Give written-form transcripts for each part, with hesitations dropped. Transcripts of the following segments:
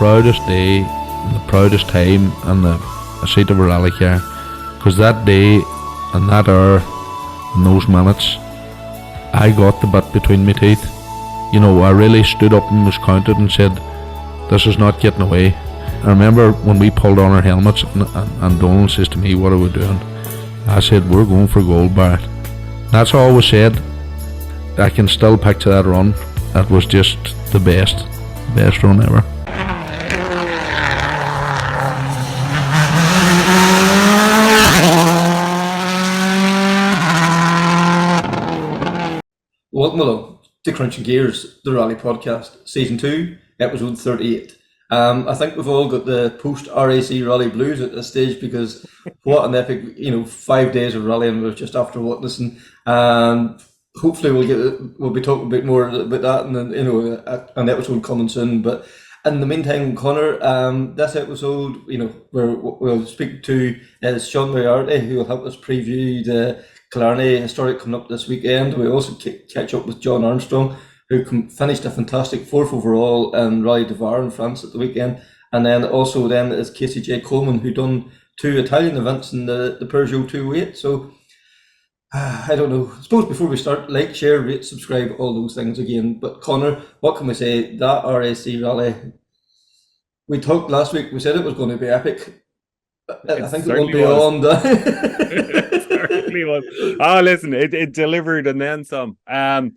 proudest day, and the proudest time in the seat of a rally car, because that day and that hour and those minutes, I got the bit between my teeth. You know, I really stood up and was counted and said, this is not getting away. I remember when we pulled on our helmets and Donald says to me, what are we doing? I said, we're going for gold, Barrett. That's all was said. I can still picture that run. That was just the best run ever. Welcome along to Krunching Gears, the Rally Podcast, Season 2, Episode 38. I think we've all got the post-RAC Rally blues at this stage, because what an epic, 5 days of rallying we're just after witnessing. And hopefully we'll be talking a bit more about that, and then, an episode coming soon. But in the meantime, Connor, this episode, we'll speak to Sean Moriarty, who will help us preview the Killarney Historic coming up this weekend. We also catch up with Jon Armstrong, who finished a fantastic 4th overall in Rally du Var in France at the weekend. And then also then is Casey Jay Coleman, who done 2 Italian events in the Peugeot 208. So I don't know. I suppose before we start, like, share, rate, subscribe, all those things again. But Connor, what can we say? That RAC rally, we talked last week, we said it was going to be epic. I think it will be on. It certainly was. Oh, listen, it delivered and then some. Do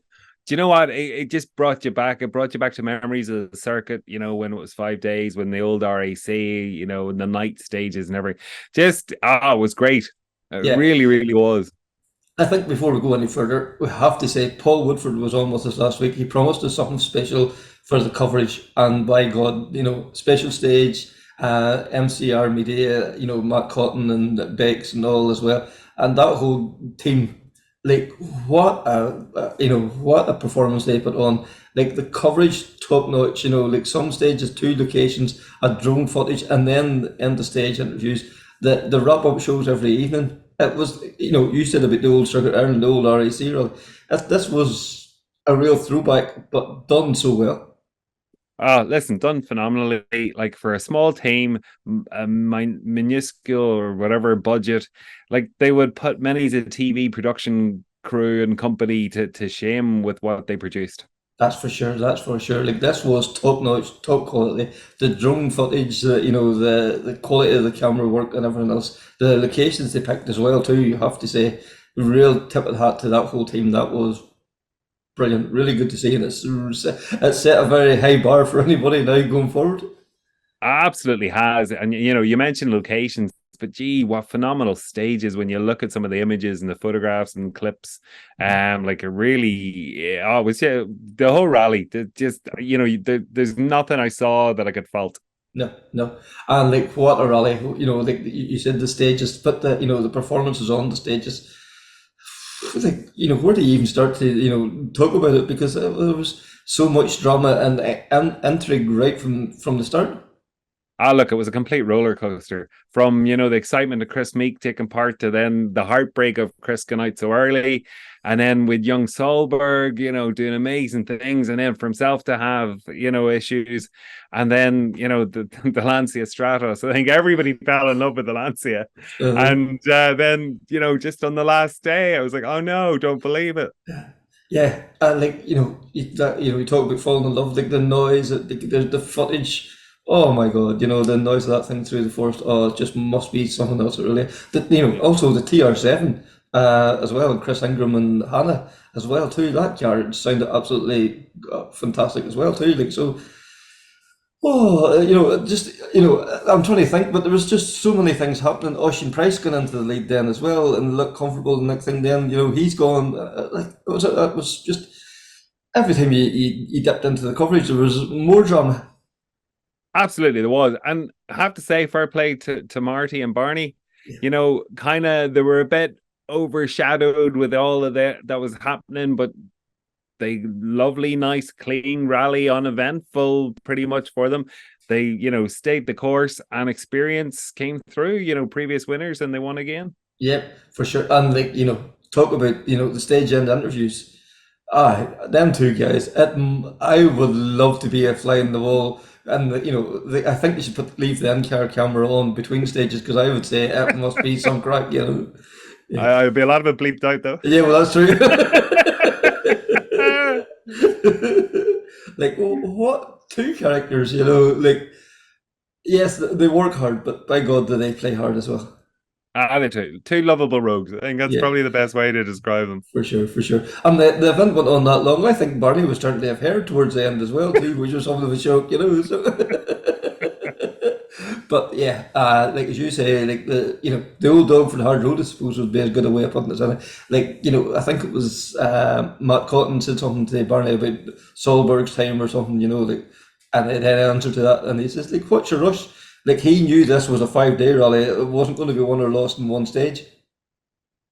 you know what? It just brought you back. It brought you back to memories of the circuit, when it was 5 days, when the old RAC, and the night stages and everything. Just, it was great. It really, really was. I think before we go any further, we have to say Paul Woodford was on with us last week. He promised us something special for the coverage, and by God, special stage, MCR Media, Matt Cotton and Bex and all as well, and that whole team. Like, what a performance they put on. Like, the coverage top notch. Like, some stages, 2 locations, a drone footage, and then end the stage interviews. The wrap up shows every evening. It was, you said about the old Circuit Ireland, the old RAC rally. This was a real throwback, but done so well. Listen, done phenomenally. Like, for a small team, a minuscule or whatever budget, like, they would put many a TV production crew and company to shame with what they produced. That's for sure. Like, this was top notch, top quality. The drone footage, the quality of the camera work and everything else. The locations they picked as well too. You have to say, real tip of the hat to that whole team. That was brilliant. Really good to see, and it's set a very high bar for anybody now going forward. Absolutely has. And you mentioned locations, but gee, what phenomenal stages when you look at some of the images and the photographs and clips. Like, it really, it was the whole rally. Just, there's nothing I saw that I could fault. No, and like, what a rally! Like you said, the stages, but the performances on the stages. Like, where do you even start to talk about it, because there was so much drama and intrigue right from the start. Look, it was a complete roller coaster, from, the excitement of Chris Meek taking part to then the heartbreak of Chris going out so early. And then with young Solberg, doing amazing things. And then for himself to have, issues. And then, the Lancia Stratos. I think everybody fell in love with the Lancia. And then, just on the last day, I was like, oh no, don't believe it. Yeah. Like, you talk about falling in love, like the noise, the footage. Oh my God, the noise of that thing through the forest, it just must be something else, really. Also the TR7 as well, and Chris Ingram and Hannah as well too. That car sounded absolutely fantastic as well too. Like, so, I'm trying to think, but there was just so many things happening. Oisin Price going into the lead then as well, and looked comfortable. The next thing then, he's gone. That was just, every time you dipped into the coverage, there was more drama. Absolutely, there was. And I have to say, fair play to Marty and Barney. Yeah. Kind of, they were a bit overshadowed with all of that was happening, but they lovely, nice, clean rally, uneventful pretty much for them. They, stayed the course, and experience came through, previous winners, and they won again. Yep, for sure. And like, talk about, the stage end interviews. Them 2 guys, I would love to be a fly in the wall And I think they should leave the in-car camera on between stages, because I would say it must be some crack, Yeah. I'll be a lot of it bleeped out though. Yeah, well, that's true. Like, what two characters, like, yes, they work hard, but by God, do they play hard as well? They're two lovable rogues. I think that's Yeah, probably the best way to describe them. for sure, for sure. And the event went on that long. I think Barney was starting to have hair towards the end as well, too, which was something of a shock, So. But yeah, like as you say, like the old dog for the hard road, I suppose, would be as good a way of putting it. Like I think it was Matt Cotton said something to Barney about Solberg's time or something, like, and then answer to that, and he says, like, what's your rush? Like, he knew this was a 5-day rally; it wasn't going to be won or lost in one stage.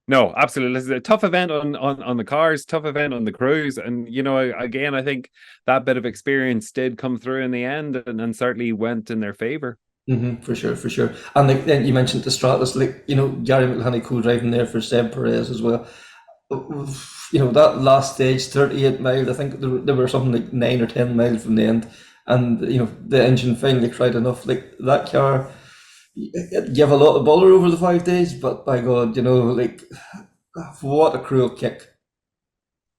No, absolutely. This is a tough event on the cars, tough event on the crews. And, again, I think that bit of experience did come through in the end and certainly went in their favour. For sure, for sure. And like, then you mentioned the Stratus, like, Gary McLhenny co-driving there for Seb Perez as well. That last stage, 38 miles, I think there were something like 9 or 10 miles from the end. And, the engine finally cried enough. Like, that car, it gave a lot of bother over the 5 days, but by God, like, what a cruel kick.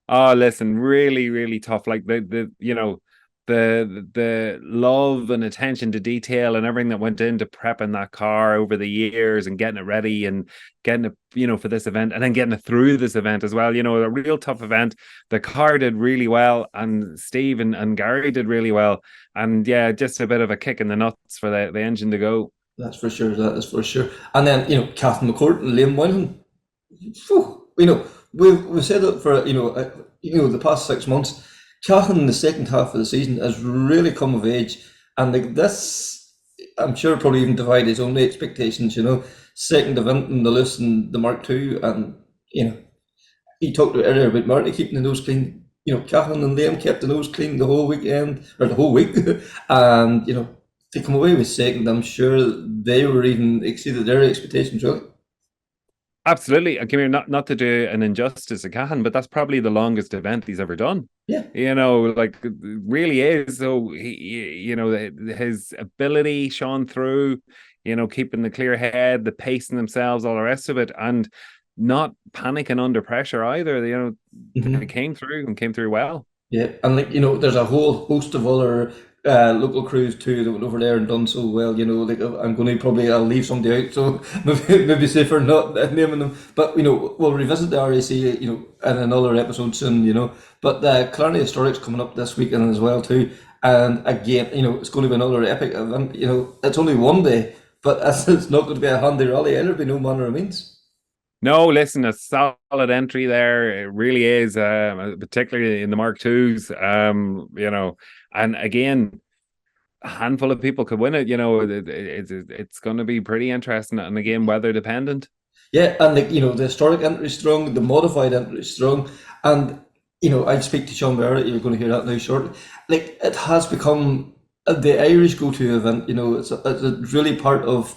Oh, listen, really, really tough. Like the love and attention to detail and everything that went into prepping that car over the years and getting it ready and getting it, for this event and then getting it through this event as well. A real tough event. The car did really well, and Steve and Gary did really well. And yeah, just a bit of a kick in the nuts for the engine to go. That's for sure. That is for sure. And then, Catherine McCourt and Liam Moynihan. We've said it for the past 6 months. Cahan in the second half of the season has really come of age, and like this, I'm sure probably even defied his own expectations. Second event in the Lewis and the Mark II, and he talked earlier about Marty keeping the nose clean. Cahan and Liam kept the nose clean the whole weekend or the whole week, and to come away with second, I'm sure they were even exceeded their expectations, really. Absolutely. Come here, not to do an injustice to Cahan, but that's probably the longest event he's ever done. Yeah. Like, it really is. So his ability shone through, keeping the clear head, the pacing themselves, all the rest of it, and not panicking under pressure either. They came through and came through well. Yeah, and like there's a whole host of other local crews too that went over there and done so well. Like, I'm going to probably I'll leave somebody out, so maybe safer not naming them. But we'll revisit the RAC in another episode soon. But Killarney Historic's coming up this weekend as well too. And again, it's going to be another epic event. It's only one day, but it's not going to be a handy rally either by no manner of means. No, listen, a solid entry there. It really is, particularly in the Mark IIs. And again, a handful of people could win it. It's going to be pretty interesting, and again, weather dependent. Yeah, and the historic entry is strong, the modified entry is strong, and I speak to Sean Moriarty. You're going to hear that now shortly. Like, it has become the Irish go-to event. It's really part of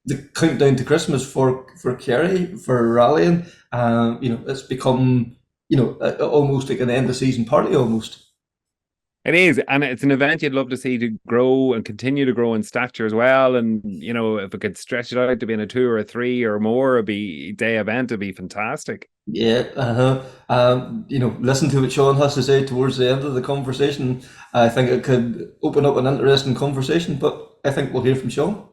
the countdown to Christmas for Kerry, for rallying. It's become almost like an end of season party almost. It is, and it's an event you'd love to see to grow and continue to grow in stature as well. And if it could stretch it out to being a 2 or a 3 or more, it'd be day event, it'd be fantastic. Yeah, listen to what Sean has to say towards the end of the conversation. I think it could open up an interesting conversation, but I think we'll hear from Sean.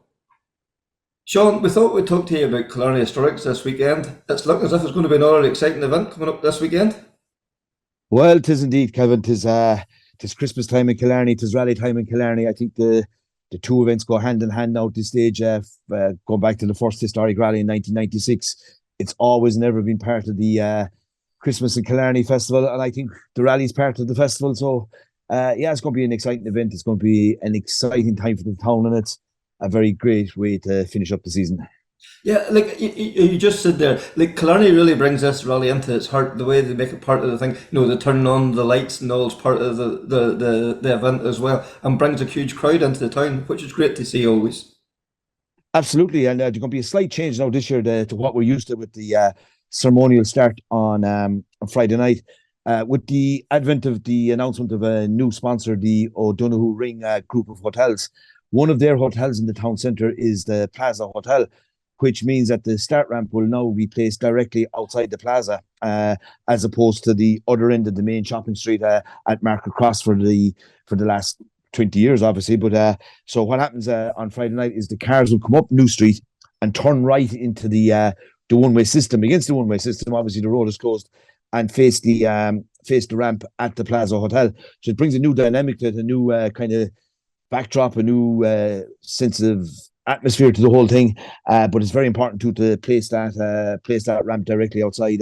Sean, we thought we'd talk to you about Killarney Historics this weekend. It's looking as if it's going to be another exciting event coming up this weekend. Well, 'tis indeed, Kevin. 'Tis Christmas time in Killarney, 'tis rally time in Killarney. I think the two events go hand in hand now at this stage. Going back to the first historic rally in 1996, it's always never been part of the Christmas and Killarney Festival, and I think the rally is part of the festival. So, it's going to be an exciting event. It's going to be an exciting time for the town, and it's a very great way to finish up the season. Yeah, like you just said there, like Killarney really brings this rally into its heart. The way they make it part of the thing, the turning on the lights and all is part of the event as well, and brings a huge crowd into the town, which is great to see always. Absolutely, and there's going to be a slight change now this year to what we're used to with the ceremonial start on Friday night. With the advent of the announcement of a new sponsor, the O'Donoghue Ring group of hotels, one of their hotels in the town centre is the Plaza Hotel, which means that the start ramp will now be placed directly outside the plaza, as opposed to the other end of the main shopping street at Market Cross for the last 20 years, obviously. But so what happens on Friday night is the cars will come up New Street and turn right into the one-way system. Against the one-way system, obviously the road is closed, and face the ramp at the Plaza Hotel. So it brings a new dynamic to it, a new kind of backdrop, a new sense of atmosphere to the whole thing. But it's very important to place that ramp directly outside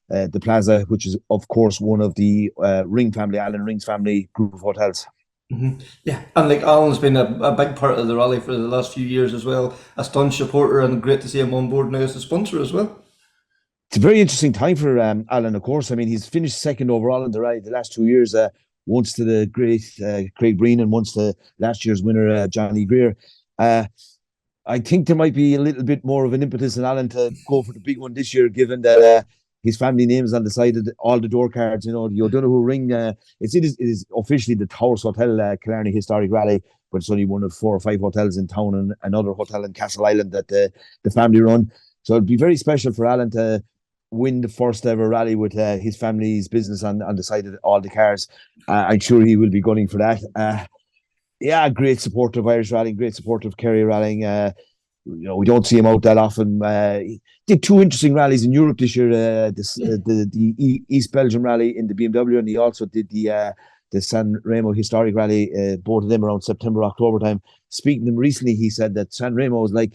the Plaza, which is of course one of the Ring family, Alan Ring's family group of hotels. Mm-hmm. Yeah, and like Alan's been a big part of the rally for the last few years as well, a staunch supporter, and great to see him on board now as a sponsor as well. It's a very interesting time for Alan, of course. I mean, he's finished second overall in the rally the last 2 years, once to the great Craig Breen and once to last year's winner, Johnny Greer. I think there might be a little bit more of an impetus in Alan to go for the big one this year, given that his family name is on the side of all the door cards. You know, the O'Donoghue Ring, it is officially the Towers Hotel Killarney Historic Rally, but it's only one of 4 or 5 hotels in town and another hotel in Castle Island that the family run. So it'd be very special for Alan to win the first ever rally with his family's business on the side of all the cars. I'm sure he will be gunning for that. Yeah, great supporter of Irish rallying, great supporter of Kerry rallying. You know, we don't see him out that often. He did 2 interesting rallies in Europe this year. The East Belgium rally in the BMW, and he also did the San Remo Historic Rally. Both of them around September, October time. Speaking to him recently, he said that San Remo was like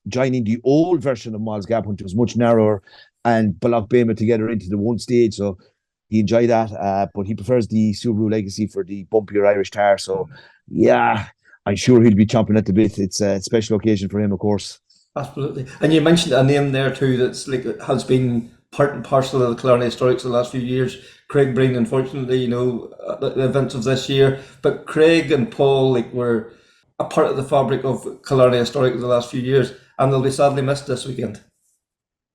joining the old version of Moll's Gap, which was much narrower, and Balloch Bema together into the one stage. So he enjoyed that, but he prefers the Subaru Legacy for the bumpier Irish tar. So yeah, I'm sure he'll be chomping at the bit. It's a special occasion for him, of course. Absolutely. And you mentioned a name there too that's like has been part and parcel of the Killarney Historics the last few years. Craig Breen, unfortunately, you know, the events of this year. But Craig and Paul were a part of the fabric of Killarney Historic the last few years, and they'll be sadly missed this weekend.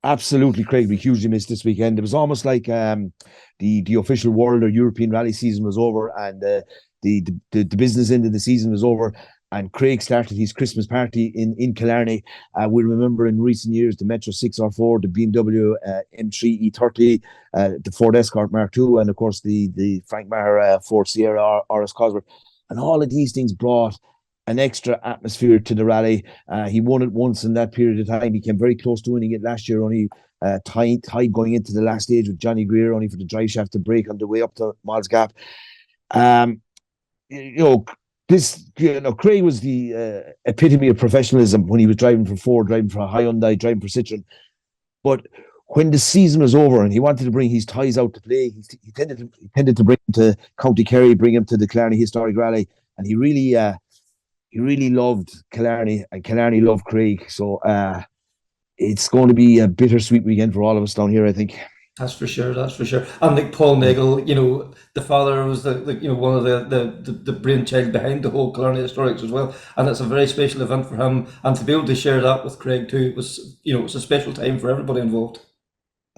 Absolutely, Craig will be hugely missed this weekend. It was almost like the official world or European rally season was over, and the business end of the season was over, and Craig started his Christmas party in Killarney. We remember in recent years the Metro 6R4, the BMW M3 E30, the Ford Escort Mark II, and of course the Frank Maher Ford Sierra RS Cosworth, and all of these things brought an extra atmosphere to the rally. He won it once in that period of time. He came very close to winning it last year, only tied going into the last stage with Johnny Greer, only for the drive shaft to break on the way up to Moll's Gap. Craig was the epitome of professionalism when he was driving for Ford, driving for Hyundai, driving for Citroen. But when the season was over and he wanted to bring his ties out to play, he tended to bring him to County Kerry, bring him to the Killarney Historic Rally, and he really loved Killarney, and Killarney loved Craig. So it's going to be a bittersweet weekend for all of us down here, I think. That's for sure. That's for sure. And like Paul Nagel, you know, the father was one of the brainchild behind the whole Killarney Historics as well. And it's a very special event for him. And to be able to share that with Craig too, it was a special time for everybody involved.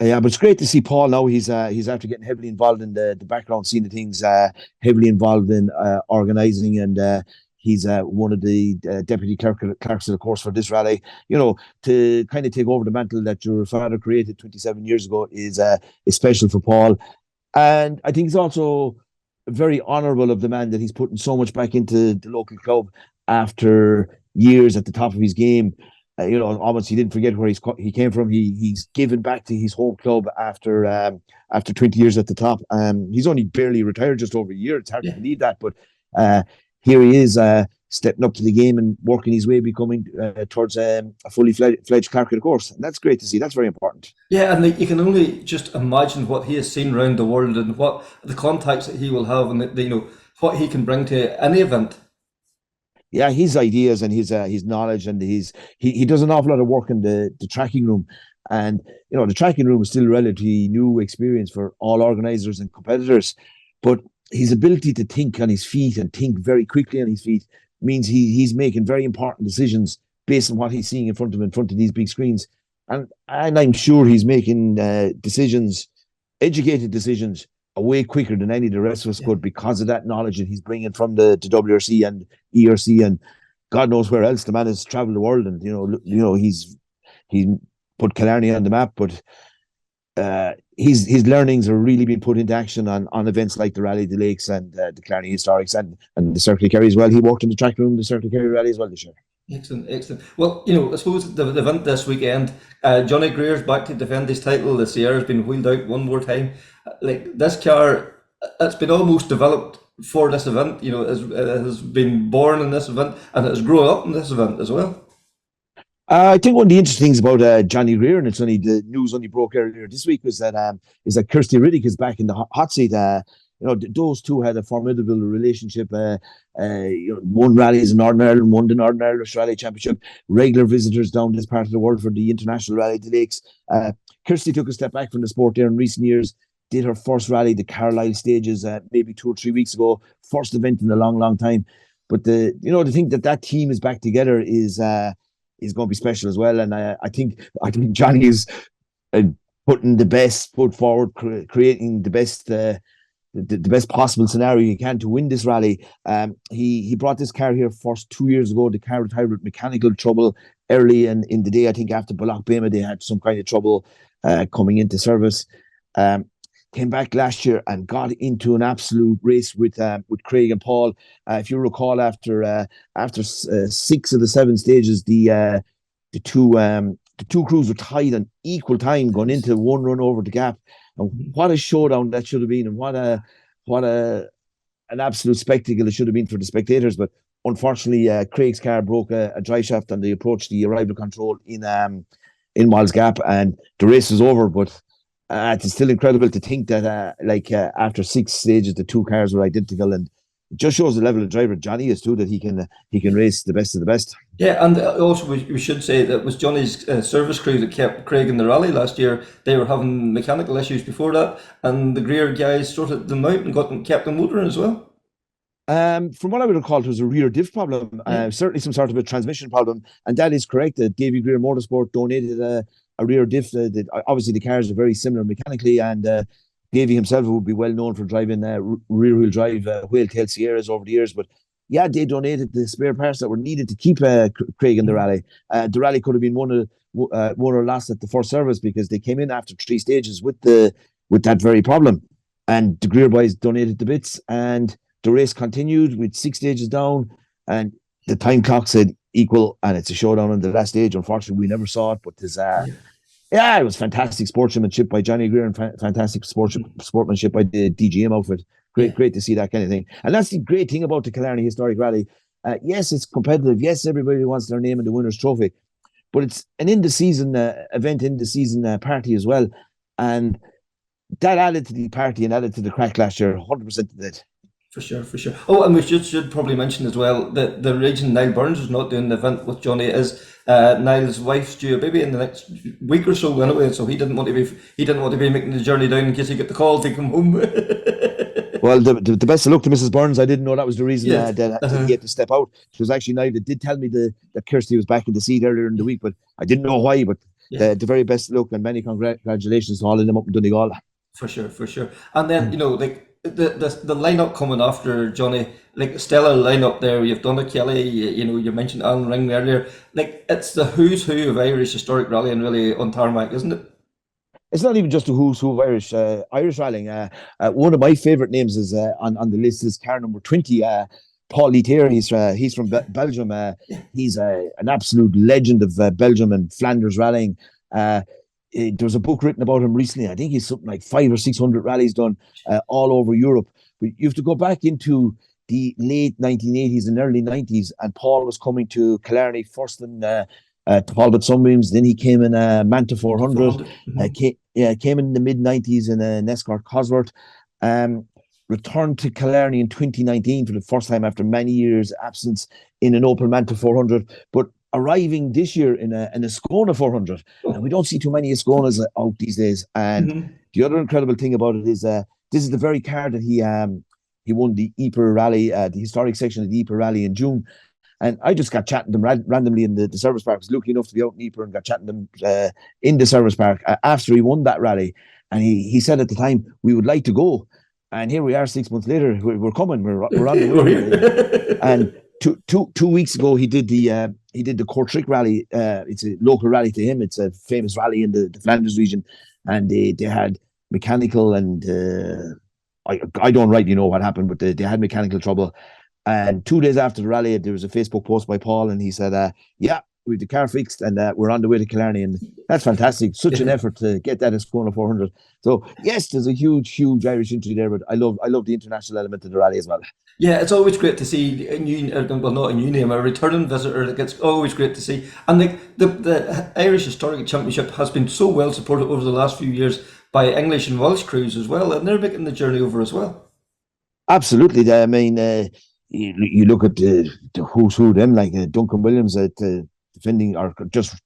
Yeah, but it's great to see Paul now. He's after getting heavily involved in the background scene of things, heavily involved in organising, and he's one of the deputy clerks of the course for this rally. You know, to kind of take over the mantle that your father created 27 years ago is special for Paul. And I think it's also very honourable of the man that he's putting so much back into the local club after years at the top of his game. You know, almost he didn't forget where he came from. He's given back to his home club after 20 years at the top. He's only barely retired, just over a year. It's hard to believe that, but here he is stepping up to the game and working his way, becoming towards a fully fledged clerk of the course. And that's great to see. That's very important. Yeah, and you can only just imagine what he has seen around the world and what the contacts that he will have, and what he can bring to any event. Yeah, his ideas and his knowledge, and he does an awful lot of work in the tracking room. And you know, the tracking room is still a relatively new experience for all organisers and competitors, but his ability to think on his feet and think very quickly on his feet means he's making very important decisions based on what he's seeing in front of these big screens. And I'm sure he's making decisions educated decisions way quicker than any of the rest of us could, because of that knowledge that he's bringing from the WRC and ERC and God knows where else. The man has travelled the world, and he's put Killarney on the map, but his learnings are really being put into action on events like the Rally du Lakes and the Killarney Historics and the Circle Kerry as well. He worked in the track room, the Circle Kerry Rally as well this year. Excellent. Well, I suppose the event this weekend, Johnny Greer's back to defend his title. The Sierra's been wheeled out one more time. Like, this car, it's been almost developed for this event. It has been born in this event, and it has grown up in this event as well. I think one of the interesting things about Johnny Greer, and the news only broke earlier this week, was that Kirsty Riddick is back in the hot seat. Those two had a formidable relationship. One rallies in Northern Ireland, won the Northern Irish Rally Championship, regular visitors down this part of the world for the International Rally du Lakes. Kirsty took a step back from the sport there in recent years, did her first rally, the Carlisle stages, maybe 2 or 3 weeks ago, first event in a long, long time. But the thing that team is back together is going to be special as well. And I think Johnny is putting the best foot forward, creating the best possible scenario you can to win this rally. He brought this car here first 2 years ago. The car retired with mechanical trouble early in the day. I think after Bullock Bema, they had some kind of trouble coming into service. Came back last year and got into an absolute race with Craig and Paul. If you recall, after 6 of the 7 stages, the two crews were tied on equal time going into one run over the gap. And what a showdown that should have been, and what an absolute spectacle it should have been for the spectators. But unfortunately, Craig's car broke a drive shaft and they approached the arrival control in Miles Gap, and the race was over. But it's still incredible to think that after 6 stages, the 2 cars were identical, and it just shows the level of driver Johnny is too, that he can race the best of the best. Yeah, and also we should say that it was Johnny's service crew that kept Craig in the rally last year. They were having mechanical issues before that, and the Greer guys sorted them out and kept them motoring as well. From what I would recall, it was a rear diff problem, certainly some sort of a transmission problem, and that is correct. Davy Greer Motorsport donated a rear diff. Obviously, the cars are very similar mechanically, and Davy himself would be well known for driving rear-wheel drive whale-tail Sierras over the years. But yeah, they donated the spare parts that were needed to keep Craig in the rally. The rally could have been won or lost at the first service, because they came in after 3 stages with that very problem, and the Greer boys donated the bits, and the race continued with 6 stages down, and the time clock said equal, and it's a showdown on the last stage. Unfortunately, we never saw it, but there's it was fantastic sportsmanship by Johnny Greer and fantastic sportsmanship by the DGM outfit. Great to see that kind of thing. And that's the great thing about the Killarney Historic Rally. Yes, it's competitive. Yes, everybody wants their name in the winner's trophy, but it's an in-the-season event, in-the-season party as well. And that added to the party and added to the crack last year, 100% did. For sure. Oh, and we should probably mention as well that the reason Niall Burns was not doing the event with Johnny is Niall's wife's due a baby in the next week or so anyway, so he didn't want to be making the journey down in case he got the call to come home. Well, the best of luck to Mrs. Burns. I didn't know that was the reason that he had to step out. It was actually Niall that did tell me that Kirsty was back in the seat earlier in the week, but I didn't know why. But the very best of luck and many congratulations to all of them up in Donegal. For sure. And then the lineup coming after Johnny, like stellar lineup there. You've done Kelly, you mentioned Alan Ring earlier. Like, it's the who's who of Irish historic rallying really on tarmac, isn't it? It's not even just a who's who of Irish rallying. One of my favourite names is on the list is car number 20, Paul Litier. He's from Belgium. He's an absolute legend of Belgium and Flanders rallying. There was a book written about him recently. I think he's something like 500 or 600 rallies done all over Europe. But you have to go back into the late 1980s and early 90s, and Paul was coming to Killarney first in Talbot Sunbeams. Then he came in Manta 400. Came in the mid 90s in an Escort Cosworth. Returned to Killarney in 2019 for the first time after many years absence in an Opel Manta 400. But arriving this year in a Ascona 400, and we don't see too many Asconas out these days. And the other incredible thing about it is this is the very car that he won the Ypres Rally, the historic section of the Ypres Rally in June. And I just got chatting to them randomly in the service park. I was lucky enough to be out in Ypres and got chatting to them in the service park after he won that rally. And he said at the time, we would like to go. And here we are 6 months later, we're coming, we're on the way. And two weeks ago, he did the Kortrijk Rally. It's a local rally to him. It's a famous rally in the Flanders region. And they had mechanical and I don't rightly know what happened, but they had mechanical trouble. And 2 days after the rally, there was a Facebook post by Paul, and he said, yeah, we've the car fixed and we're on the way to Killarney. And that's fantastic. Such an effort to get that as Kona 400. So yes, there's a huge Irish entry there, but I love the international element of the rally as well. Yeah, it's always great to see a returning visitor. It's always great to see. And the Irish Historic Championship has been so well supported over the last few years by English and Welsh crews as well, and they're making the journey over as well. Absolutely. I mean, you look at the who's who them, like Duncan Williams at defending or just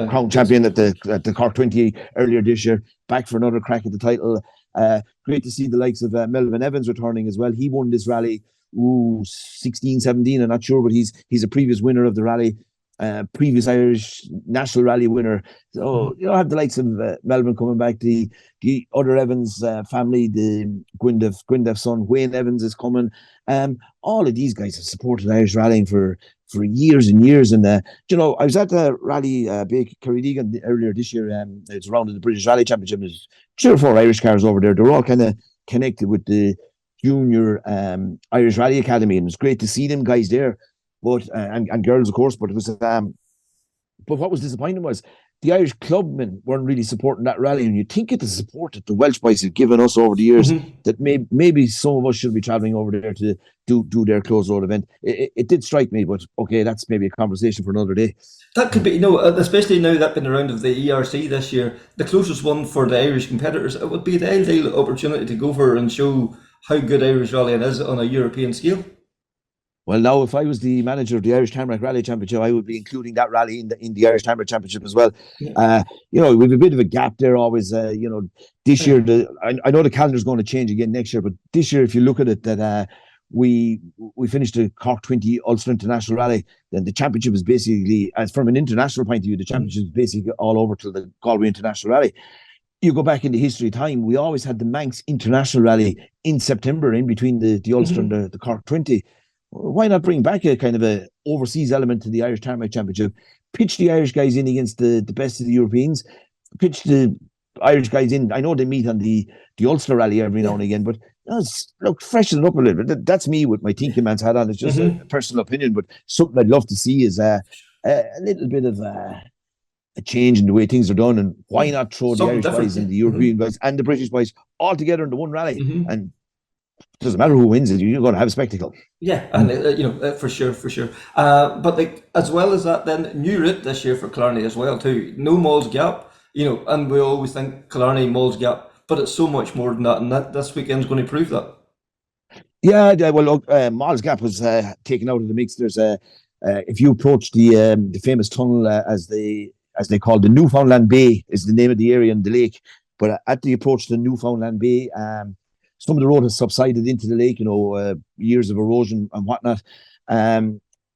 crown champion at the Cork 20 earlier this year, back for another crack at the title. Great to see the likes of Melvin Evans returning as well. He won this rally 16, 17, I'm not sure, but he's a previous winner of the rally, previous Irish national rally winner. So you have the likes of Melvin coming back, the other Evans family, the Gwyndeff son Wayne Evans is coming. All of these guys have supported Irish rallying for years and years. And I was at the rally Carridegan earlier this year. It's around the British Rally Championship. There's 3 or 4 Irish cars over there. They're all kind of connected with the junior Irish Rally Academy, and it was great to see them guys there. But and girls, of course. But it was but what was disappointing was the Irish clubmen weren't really supporting that rally. And you think of the support that the Welsh boys have given us over the years, that maybe some of us should be travelling over there to do their closed road event. It did strike me, but okay, that's maybe a conversation for another day. That could be, especially now that been around of the ERC this year, the closest one for the Irish competitors, it would be the ideal opportunity to go for and show how good Irish rallying is on a European scale. Well, now, if I was the manager of the Irish Tamarack Rally Championship, I would be including that rally in the Irish Tamarack Championship as well. Yeah. We have a bit of a gap there always. This year, I know the calendar's going to change again next year, but this year, if you look at it, that we finished the Cork 20 Ulster International Rally, then the championship is basically, as from an international point of view, the championship is basically all over to the Galway International Rally. You go back into history time, we always had the Manx International Rally in September, in between the Ulster and the Cork 20. Why not bring back a kind of a overseas element to the Irish Tarmac Championship? Pitch the Irish guys in against the best of the Europeans. Pitch the Irish guys in. I know they meet on the Ulster Rally every now and again, but look, freshen it up a little bit. That's me with my thinking man's hat on. It's just a personal opinion, but something I'd love to see is a little bit of a change in the way things are done. And why not throw the Irish guys and the European guys and the British guys all together into one rally? And it doesn't matter who wins it, you're going to have a spectacle. Yeah, and for sure. But as well as that, then new route this year for Killarney as well too. No Malls Gap, and we always think Killarney Malls Gap, but it's so much more than that, and this weekend's going to prove that. Yeah, well, look, Malls Gap was taken out of the mix. There's if you approach the famous tunnel as they call the Newfoundland Bay is the name of the area in the lake, but at the approach to Newfoundland Bay, some of the road has subsided into the lake, years of erosion and whatnot.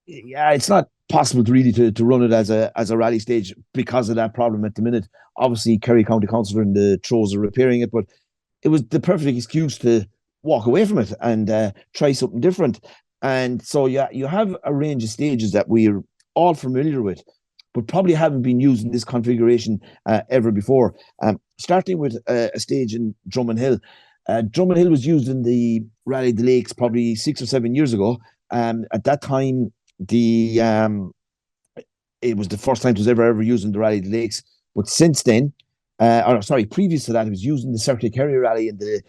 It's not possible to really to run it as a rally stage because of that problem at the minute. Obviously, Kerry County Council are in the throes of repairing it, but it was the perfect excuse to walk away from it and try something different. And so, you have a range of stages that we're all familiar with, but probably haven't been used in this configuration ever before. Starting with a stage in Drummond Hill. Drummond Hill was used in the Rally of the Lakes probably 6 or 7 years ago. At that time, it was the first time it was ever used in the Rally of the Lakes. But since then, previous to that, it was used in the Circular Kerry Rally in the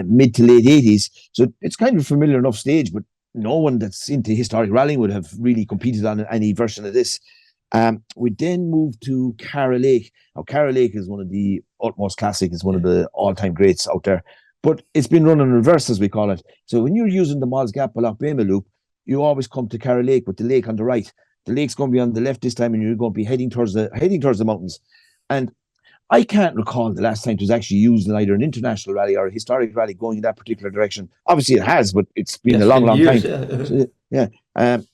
mid to late 80s. So it's kind of a familiar enough stage, but no one that's into historic rallying would have really competed on any version of this. We then moved to Cara Lake. Now, Cara Lake is one of the utmost classic. It's one of the all-time greats out there. But it's been run in reverse, as we call it. So when you're using the Malls Gap Loch Bema loop, you always come to Cara Lake with the lake on the right. The lake's going to be on the left this time, and you're going to be heading towards the mountains. And I can't recall the last time it was actually used in either an international rally or a historic rally going in that particular direction. Obviously, it has, but it's been a long years, time.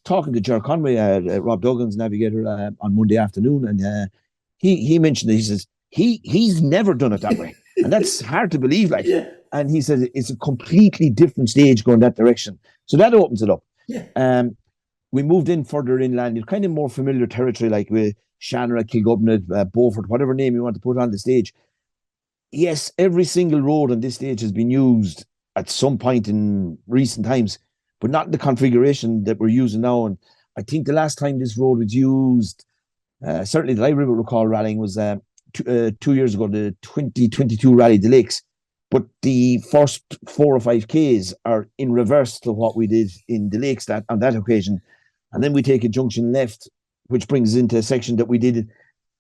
Talking to Ger Conway, Rob Duggan's navigator, on Monday afternoon, and he mentioned that he says he's never done it that way. And that's hard to believe, like. Yeah. And he said it's a completely different stage going that direction. So that opens it up. Yeah. We moved in further inland, in kind of more familiar territory, like with Shannon, Kilgubnett, Beaufort, whatever name you want to put on the stage. Yes, every single road on this stage has been used at some point in recent times, but not the configuration that we're using now. And I think the last time this road was used, certainly that I recall rallying, was 2 years ago, the 2022 Rally du Lakes. But the first 4 or 5 Ks are in reverse to what we did in the Lakes on that occasion. And then we take a junction left, which brings us into a section that we did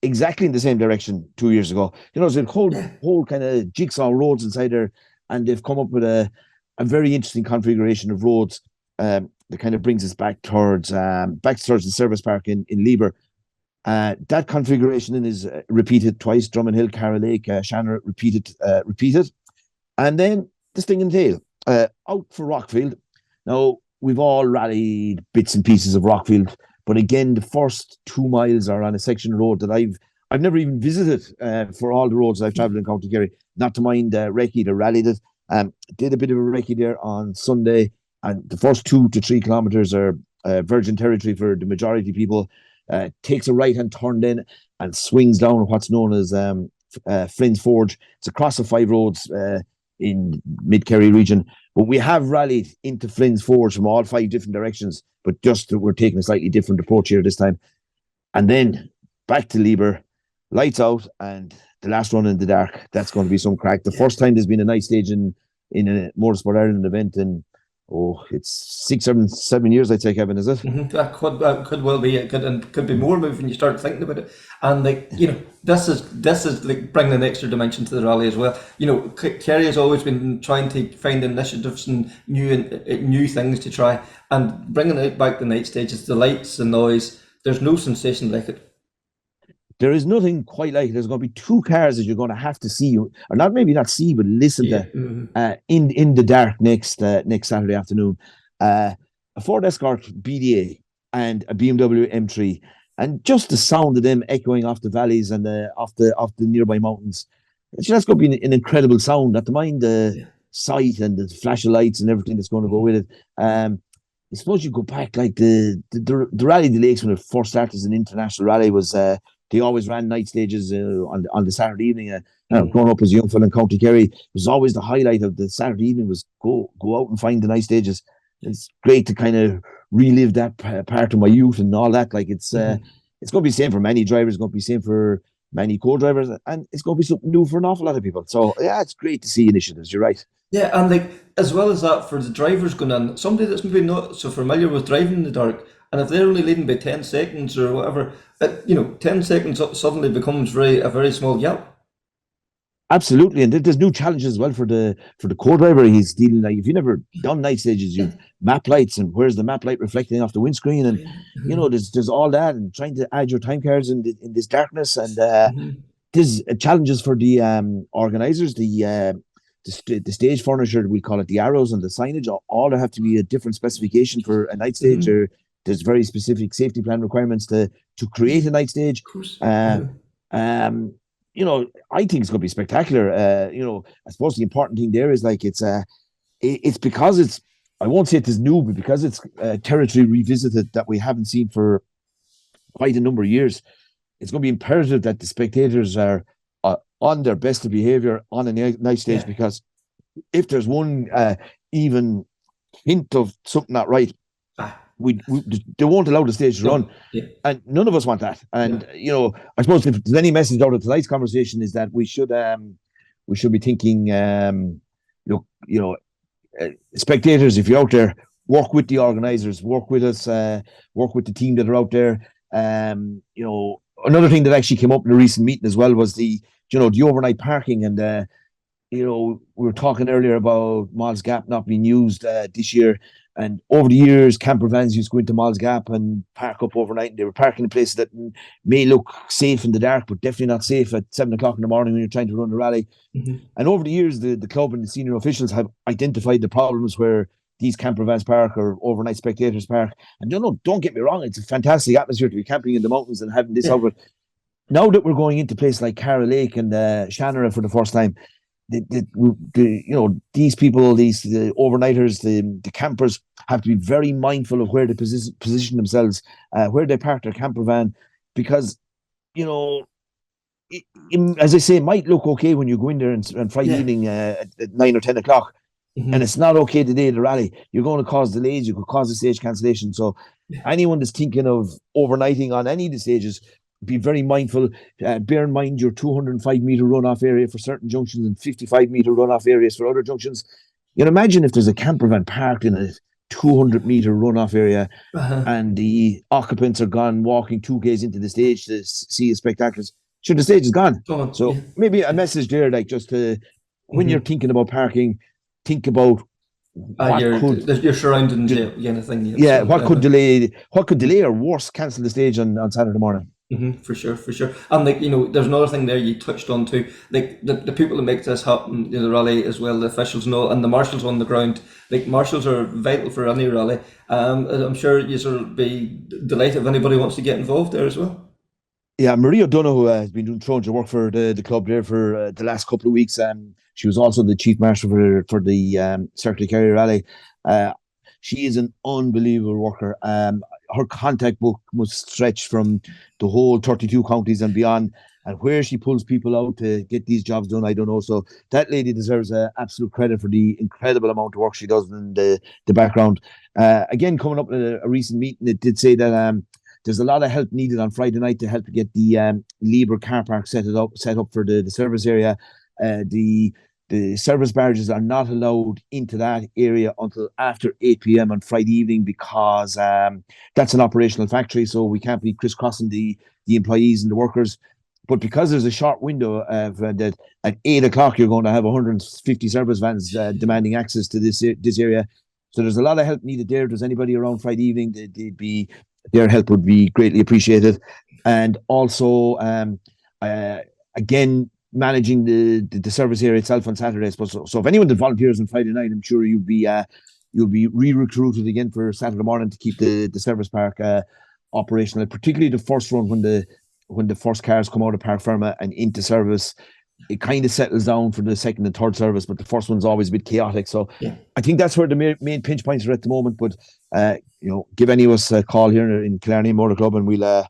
exactly in the same direction 2 years ago. There's a whole kind of jigsaw roads inside there, and they've come up with a very interesting configuration of roads that kind of brings us back towards the service park in Lieber. That configuration then is repeated twice: Drummond Hill, Carroll Lake, Shannon, repeated. And then the Sting and Tail, out for Rockfield. Now, we've all rallied bits and pieces of Rockfield, but again, the first 2 miles are on a section of road that I've never even visited for all the roads I've travelled in County Kerry. Not to mind Recce that rallied it. Did a bit of a Recce there on Sunday, and the first 2 to 3 kilometres are virgin territory for the majority of people. Takes a right-hand turn then and swings down what's known as Flynn's Forge. It's across the 5 roads in Mid-Kerry region. But we have rallied into Flynn's Forge from all 5 different directions, but just we're taking a slightly different approach here this time. And then back to Lieber, lights out, and the last run in the dark. That's going to be some crack. The first time there's been a night stage in a Motorsport Ireland event in, it's 6, 7 years, I'd say, Kevin, is it? Mm-hmm. That could well be. It could be more when you start thinking about it. And this is like bringing an extra dimension to the rally as well. Kerry has always been trying to find initiatives and new things to try, and bringing it back the night stages, the lights, the noise. There's no sensation like it. There is nothing quite like it. There's going to be 2 cars that you're going to have to see, or maybe not see, but listen to in the dark next Saturday afternoon. A Ford Escort BDA and a BMW M3, and just the sound of them echoing off the valleys and off the nearby mountains. That's going to be an incredible sound. Not to mind the sight and the flash of lights and everything that's going to go with it. I suppose you go back like the Rally du Lakes when it first started as an international rally was. They always ran night stages on the Saturday evening. Growing up as a young fellow in County Kerry, it was always the highlight of the Saturday evening was go out and find the night stages. It's great to kind of relive that part of my youth and all that. Like it's going to be the same for many drivers. It's going to be the same for many co-drivers, and it's going to be something new for an awful lot of people. So yeah, it's great to see initiatives. You're right. Yeah, and as well as that, for the drivers going in, somebody that's maybe not so familiar with driving in the dark, and if they're only leading by 10 seconds or whatever, 10 seconds suddenly becomes a very small gap. Absolutely, and there's new challenges as well for the co-driver. He's dealing if you've never done night stages, you've map lights, and where's the map light reflecting off the windscreen, and there's all that, and trying to add your time cards in this darkness, and there's challenges for the organisers, the stage furniture, we call it the arrows and the signage. All have to be a different specification for a night stage. Or there's very specific safety plan requirements to create a night stage. I think it's going to be spectacular. I suppose the important thing there is it's because it's, I won't say it is new, but because it's territory revisited that we haven't seen for quite a number of years, it's going to be imperative that the spectators are on their best of behavior on a night stage, because if there's one even hint of something not right, they won't allow the stage to run, and none of us want that. And I suppose if there's any message out of tonight's conversation is that we should be thinking, spectators, if you're out there, work with the organisers, work with us, work with the team that are out there. Another thing that actually came up in a recent meeting as well was the overnight parking, and we were talking earlier about Malls Gap not being used this year. And over the years, camper vans used to go into Malls Gap and park up overnight. And they were parking in places that may look safe in the dark, but definitely not safe at 7 o'clock in the morning when you're trying to run a rally. And over the years, the club and the senior officials have identified the problems where these camper vans park or overnight spectators park. And don't get me wrong, it's a fantastic atmosphere to be camping in the mountains and having this out. But now that we're going into places like Carroll Lake and Shannon for the first time, these people, the overnighters, the campers have to be very mindful of where they position themselves, where they park their camper van, because as I say, it might look okay when you go in there on Friday evening at 9 or 10 o'clock, and it's not okay the day of the rally. You're going to cause delays. You could cause a stage cancellation. So anyone that's thinking of overnighting on any of the stages, be very mindful. Bear in mind your 205-meter runoff area for certain junctions and 55-meter runoff areas for other junctions. You can imagine if there's a camper van parked in a 200-meter runoff area and the occupants are gone walking 2Ks into the stage to see the spectaculars. Sure, the stage is gone. So maybe a message there, like just when you're thinking about parking, think about your surroundings, kind of thing. What could delay or worse, cancel the stage on Saturday morning. For sure. And there's another thing there you touched on too. Like the people that make this happen, the rally as well, the officials and the marshals on the ground. Like marshals are vital for any rally. I'm sure you'll be delighted if anybody wants to get involved there as well. Yeah, Maria O'Donoghue has been doing Trojan work for the club there for the last couple of weeks. She was also the chief marshal for the Circular Kerry Rally. She is an unbelievable worker. Her contact book must stretch from the whole 32 counties and beyond. And where she pulls people out to get these jobs done, I don't know. So that lady deserves absolute credit for the incredible amount of work she does in the background. Again, coming up in a recent meeting, it did say that there's a lot of help needed on Friday night to help to get the Lieber car park set up for the service area. The service barges are not allowed into that area until after 8 p.m. on Friday evening because that's an operational factory, so we can't be crisscrossing the employees and the workers. But because there's a short window of that at 8 o'clock, you're going to have 150 service vans demanding access to this area. So there's a lot of help needed there. If there's anybody around Friday evening, their help would be greatly appreciated. And also, again, managing the service area itself on Saturday. So if anyone that volunteers on Friday night, I'm sure you'll be re-recruited again for Saturday morning to keep the service park operational, particularly the first run when the first cars come out of Park Ferma and into service. It kind of settles down for the second and third service, but the first one's always a bit chaotic. So I think that's where the main pinch points are at the moment. But give any of us a call here in Killarney Motor Club, and we'll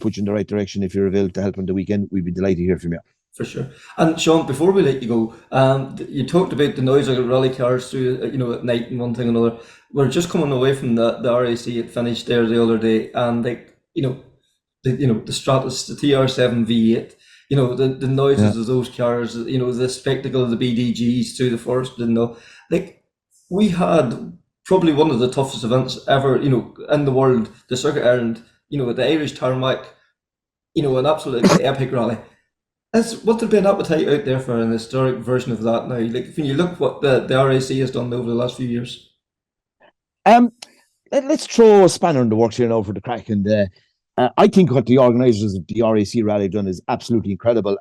put you in the right direction. If you're available to help on the weekend, we'd be delighted to hear from you. For sure. And Sean, before we let you go, you talked about the noise of rally cars through, at night and one thing and another. We're just coming away from the RAC. It finished there the other day, and the Stratus, the TR7 V8. The noises of those cars. The spectacle of the BDGs through the forest. We had probably one of the toughest events ever. In the world, the Circuit Ireland. The Irish tarmac. An absolutely epic rally. Would there be an appetite out there for an historic version of that now? Like when you look what the RAC has done over the last few years. Let's throw a spanner in the works here now for the crack. And I think what the organisers of the RAC rally have done is absolutely incredible.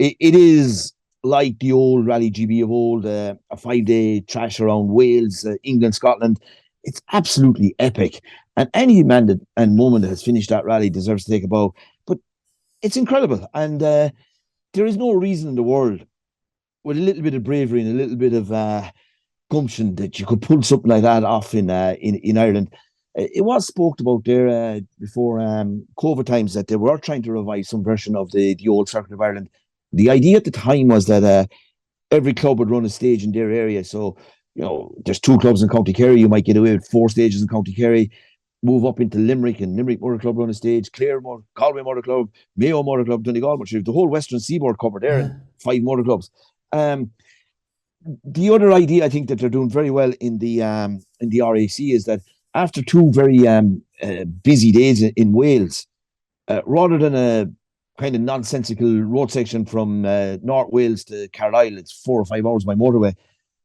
It is like the old Rally GB of old, a 5-day trash around Wales, England, Scotland. It's absolutely epic. And any man and woman that has finished that rally deserves to take a bow. But it's incredible, and there is no reason in the world, with a little bit of bravery and a little bit of gumption, that you could pull something like that off in Ireland. It was spoke about there before COVID times that they were trying to revive some version of the old Circuit of Ireland. The idea at the time was that every club would run a stage in their area. So there's 2 clubs in County Kerry. You might get away with 4 stages in County Kerry. Move up into Limerick, and Limerick Motor Club run a stage, Galway Motor Club, Mayo Motor Club, Donegal Motor Club, the whole Western Seaboard covered there, 5 motor clubs. The other idea I think that they're doing very well in the RAC is that after 2 very busy days in Wales, rather than a kind of nonsensical road section from North Wales to Carlisle, it's 4 or 5 hours by motorway,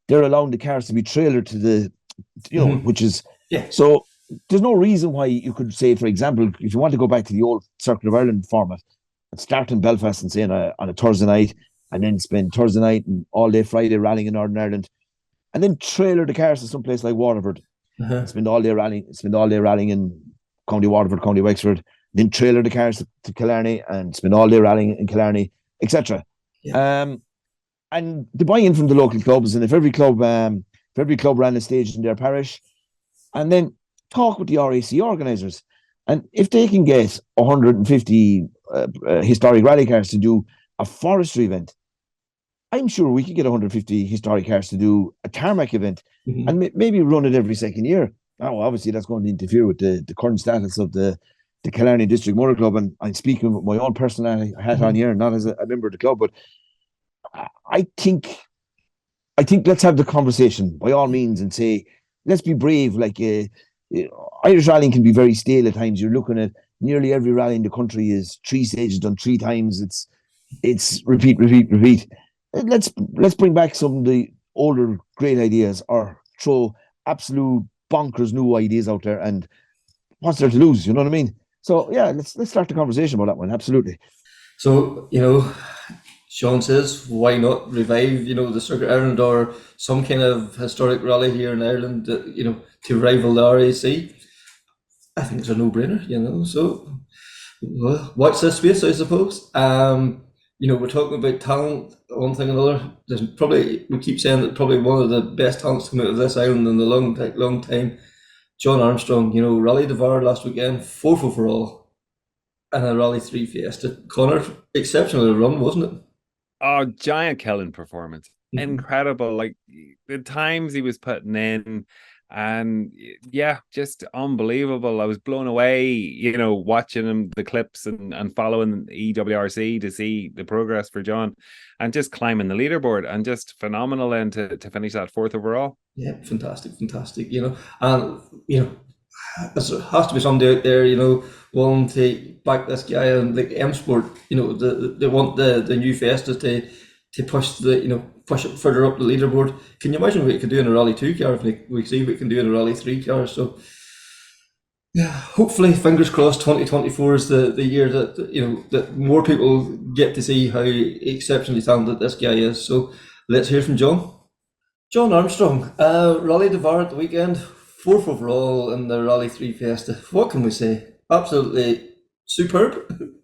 they're allowing the cars to be trailered to the, which is, so there's no reason why you could say, for example, if you want to go back to the old Circuit of Ireland format and start in Belfast and say on a Thursday night, and then spend Thursday night and all day Friday rallying in Northern Ireland, and then trailer the cars to some place like Waterford, spend all day rallying in County Waterford, County Wexford, then trailer the cars to Killarney and spend all day rallying in Killarney, etc. and the buy-in from the local clubs, and if every club ran a stage in their parish, and then talk with the RAC organisers, and if they can get 150 historic rally cars to do a forestry event, I'm sure we could get 150 historic cars to do a tarmac event, and maybe run it every second year. Now, obviously, that's going to interfere with the current status of the Killarney District Motor Club, and I'm speaking with my own personal hat on here, not as a member of the club, but I think let's have the conversation by all means and say, let's be brave. Like Irish rallying can be very stale at times. You're looking at nearly every rally in the country is 3 stages done 3 times. It's repeat. Let's bring back some of the older great ideas, or throw absolute bonkers new ideas out there. And what's there to lose? You know what I mean? So yeah, let's start the conversation about that one. Absolutely. So, Sean says, why not revive, the Circuit Ireland or some kind of historic rally here in Ireland, to rival the RAC? I think it's a no-brainer, so watch this space, I suppose. We're talking about talent, one thing or another. There's probably, we keep saying that probably one of the best talents coming out of this island in a long time. Jon Armstrong, Rally du Var last weekend, 4th overall, and a Rally 3 Fiesta. Connor, exceptional run, wasn't it? Oh, giant killing performance. Incredible. Like the times he was putting in, and yeah, just unbelievable. I was blown away, watching him, the clips and following EWRC to see the progress for Jon, and just climbing the leaderboard, and just phenomenal then to finish that 4th overall. Yeah, fantastic. And there has to be somebody out there, willing to back this guy, and like M Sport, they want the new Fiesta to push push it further up the leaderboard. Can you imagine what it could do in a Rally 2 car if we see what it can do in a Rally 3 car? So yeah, hopefully, fingers crossed, 2024 is the year that that more people get to see how exceptionally talented this guy is. So let's hear from Jon. Jon Armstrong, Rally du Var at the weekend, 4th overall in the Rally 3 Fiesta. What can we say? Absolutely superb.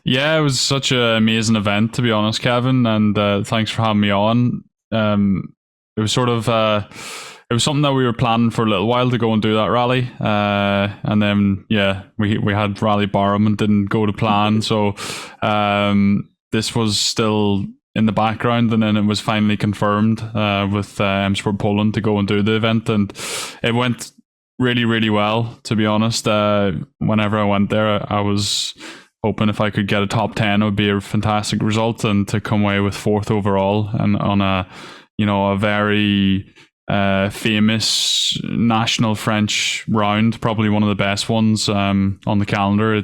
Yeah, it was such an amazing event, to be honest, Kevin, and thanks for having me on. It was sort of it was something that we were planning for a little while to go and do that rally, and then we had Rally Barham and didn't go to plan, so this was still in the background, and then it was finally confirmed with M Sport Poland to go and do the event, and it went really, really well, to be honest. Whenever I went there, I was hoping if I could get a top 10, it would be a fantastic result, and to come away with 4th overall and on a very famous national French round, probably one of the best ones on the calendar.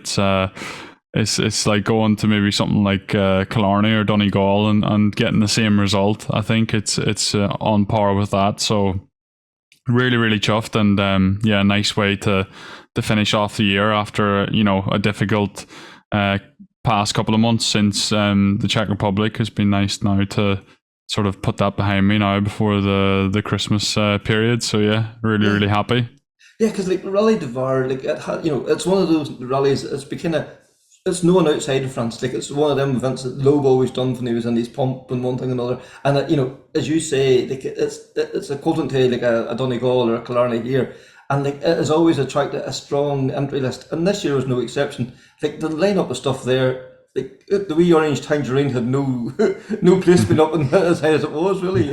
It's like going to maybe something like Killarney or Donegal and getting the same result. I think it's on par with that. So really, really chuffed, and nice way to finish off the year after a difficult past couple of months since the Czech Republic. Has been nice now to sort of put that behind me now before the Christmas period. So yeah, really, really happy. Yeah, because like Rally du Var, like it's one of those rallies. It's known outside of France. Like it's one of them events that Loeb always done when he was in his pump and one thing and another. And as you say, like it's equivalent to like a Donegal or a Killarney here. And like it has always attracted a strong entry list, and this year was no exception. Like the lineup of stuff there, like the wee orange tangerine had no place been up and as high as it was, really,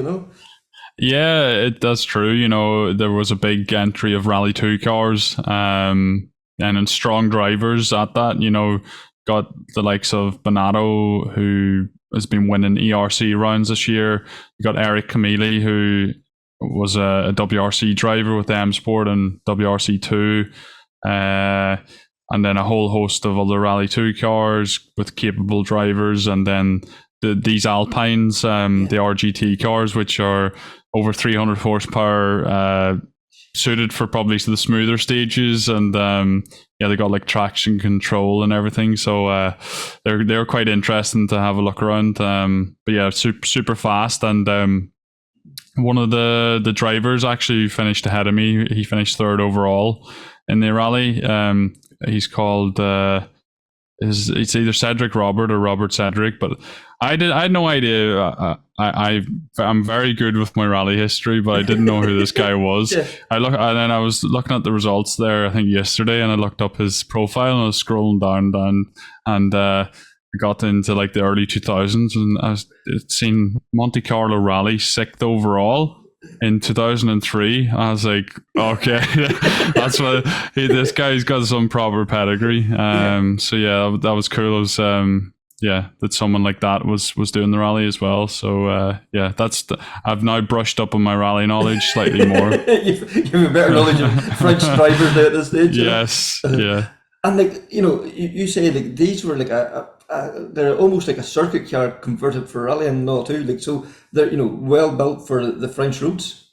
Yeah, that's true. There was a big entry of Rally 2 cars, and strong drivers at that. Got the likes of Bonato, who has been winning ERC rounds this year. You got Eric Camille, who was a WRC driver with M Sport and WRC2, and then a whole host of other Rally 2 cars with capable drivers, and then these Alpines, the RGT cars, which are over 300 horsepower, suited for probably the smoother stages, and they got like traction control and everything, so they're quite interesting to have a look around. But yeah, super fast, and one of the drivers actually finished ahead of me. He finished 3rd overall in the rally. He's called it's either Cedric Robert or Robert Cedric, but I had no idea I'm very good with my rally history, but I didn't know who this guy was. Yeah. And then I was looking at the results there, I think yesterday, and I looked up his profile and I was scrolling down, and I got into like the early 2000s, and I'd seen Monte Carlo Rally 6th overall in 2003. I was like, okay, that's what this guy's got, some proper pedigree. So yeah, that was cool. It was that someone like that was doing the rally as well. So yeah, I've now brushed up on my rally knowledge slightly more. You've a better knowledge of French drivers now at this stage. Yes, yeah. And like, you say like these were like they're almost like a circuit car converted for rallying and all too. Like, so they're well built for the French roads.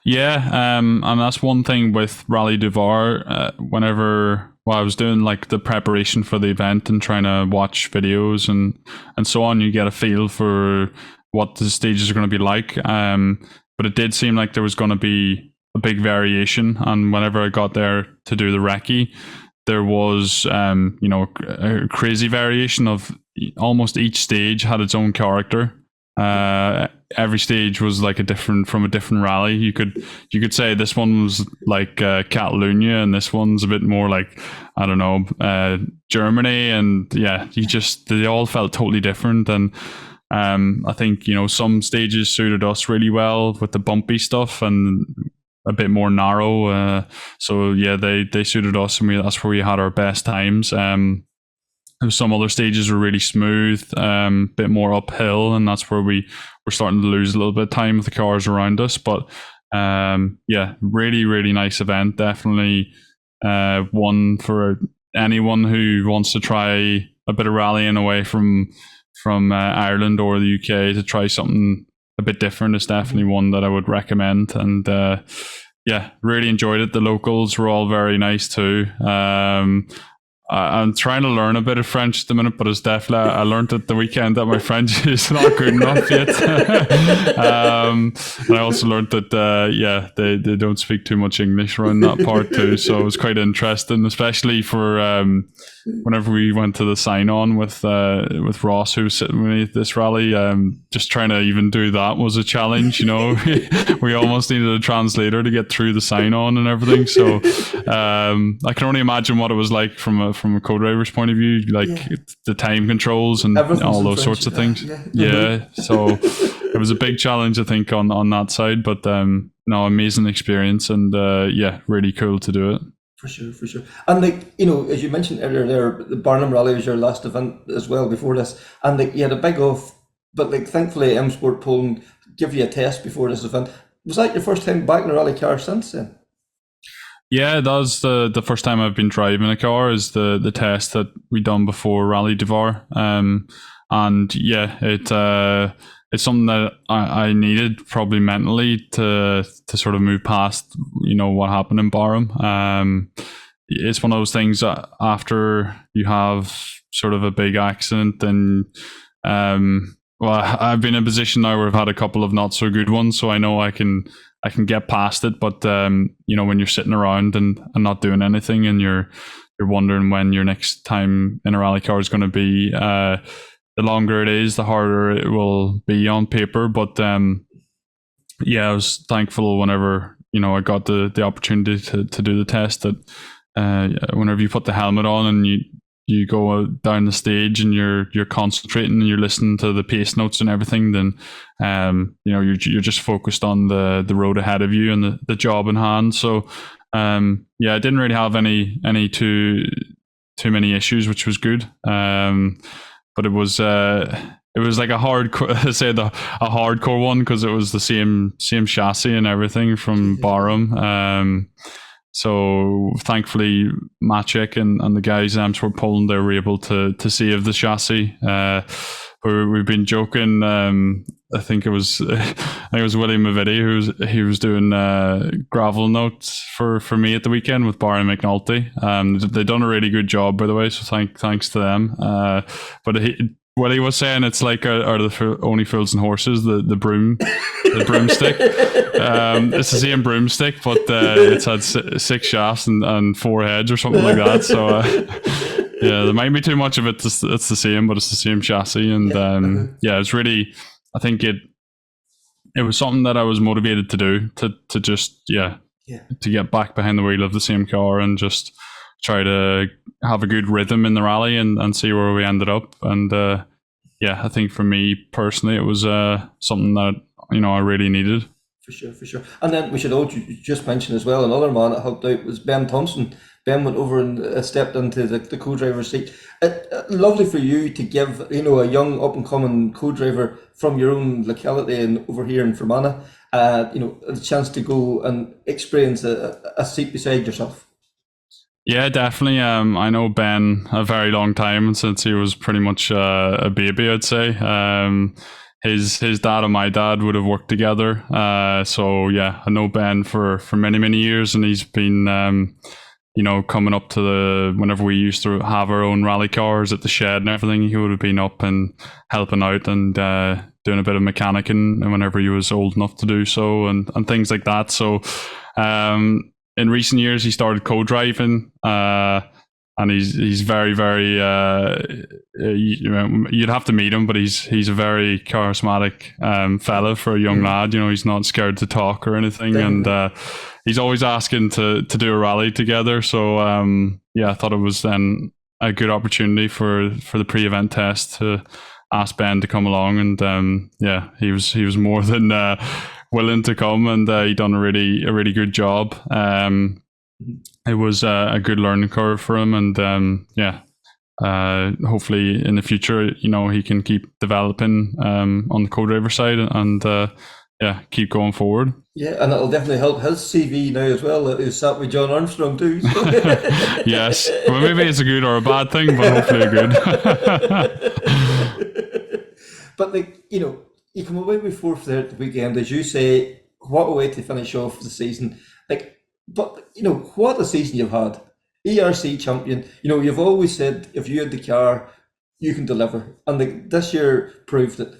Yeah, and that's one thing with Rally du Var. Whenever I was doing like the preparation for the event and trying to watch videos and so on, you get a feel for what the stages are going to be like. But it did seem like there was going to be a big variation. And whenever I got there to do the recce, there was a crazy variation of almost each stage had its own character. Every stage was like from a different rally. You could say this one was like Catalonia, and this one's a bit more like, I don't know, Germany, and yeah, they all felt totally different. And I think some stages suited us really well with the bumpy stuff and a bit more narrow. So yeah, they suited us, and that's where we had our best times. Some other stages were really smooth, bit more uphill, and that's where we were starting to lose a little bit of time with the cars around us. But yeah, really, really nice event. Definitely one for anyone who wants to try a bit of rallying away from Ireland or the UK to try something a bit different. It's definitely one that I would recommend. And yeah, really enjoyed it. The locals were all very nice too. I'm trying to learn a bit of French at the minute, but it's definitely, I learned at the weekend that my French is not good enough yet. And I also learned that, they don't speak too much English around that part too. So it was quite interesting, especially for whenever we went to the sign-on with Ross, who was sitting with me at this rally. Just trying to even do that was a challenge, We almost needed a translator to get through the sign-on and everything. So I can only imagine what it was like from a co-driver's point of view, like the time controls and all those sorts of things. Yeah. So it was a big challenge, I think, on that side, but no, amazing experience, and really cool to do it. For sure. And like, as you mentioned earlier there, the Barnum Rally was your last event as well before this, and like you had a big off, but like thankfully M Sport Poland give you a test before this event. Was that your first time back in a rally car since then? Yeah, that was the first time I've been driving a car, is the test that we done before Rally du Var. And yeah, it's something that I needed probably mentally to sort of move past, what happened in Barham. It's one of those things that after you have sort of a big accident, and I've been in a position now where I've had a couple of not so good ones, so I know I can get past it. But when you're sitting around and not doing anything, and you're wondering when your next time in a rally car is going to be, the longer it is, the harder it will be on paper. But I was thankful whenever I got the opportunity to do the test, that whenever you put the helmet on and you go down the stage and you're concentrating and you're listening to the pace notes and everything, then you're just focused on the road ahead of you and the job in hand. So I didn't really have any too many issues, which was good. But it was like a hardcore one, because it was the same chassis and everything from Barham. So thankfully, Maciek and the guys in Amsterdam, Poland, they were able to save the chassis. We've been joking. I think it was William Mavidi he was doing gravel notes for me at the weekend with Barry McNulty. They've done a really good job, by the way, so thanks to them. But what he was saying, it's like are the only fools and horses, the broomstick. It's the same broomstick, but it's had 6 shafts and 4 heads or something like that. So there might be too much of it. It's the same, but it's the same chassis, and it's really I think it was something that I was motivated to do, to just to get back behind the wheel of the same car and just try to have a good rhythm in the rally and see where we ended up. And I think for me personally, it was something that I really needed. For sure. And then we should all just mention as well, another man that helped out was Ben Thompson. Ben went over and stepped into the co-driver's seat. Lovely for you to give, a young up-and-coming co-driver from your own locality and over here in Fermanagh, a chance to go and experience a seat beside yourself. Yeah, definitely. I know Ben a very long time, since he was pretty much a baby, I'd say. His dad and my dad would have worked together. So yeah, I know Ben for many, many years, and he's been, coming up to whenever we used to have our own rally cars at the shed and everything, he would have been up and helping out and doing a bit of mechanicking and whenever he was old enough to do so and things like that. So in recent years, he started co-driving, and he's very, very. You'd have to meet him, but he's a very charismatic fella for a young lad. He's not scared to talk or anything, and he's always asking to do a rally together. So I thought it was then a good opportunity for the pre-event test to ask Ben to come along, and he was more than willing to come, and he done a really good job. It was a good learning curve for him, and hopefully in the future, he can keep developing on the co-driver side and keep going forward. Yeah, and it'll definitely help his CV now as well, that he's sat with Jon Armstrong too. So. Yes, well, maybe it's a good or a bad thing, but hopefully a good. But you come away with fourth there at the weekend, as you say. What a way to finish off the season! But what a season you've had. ERC champion. You've always said if you had the car, you can deliver, and this year proved it.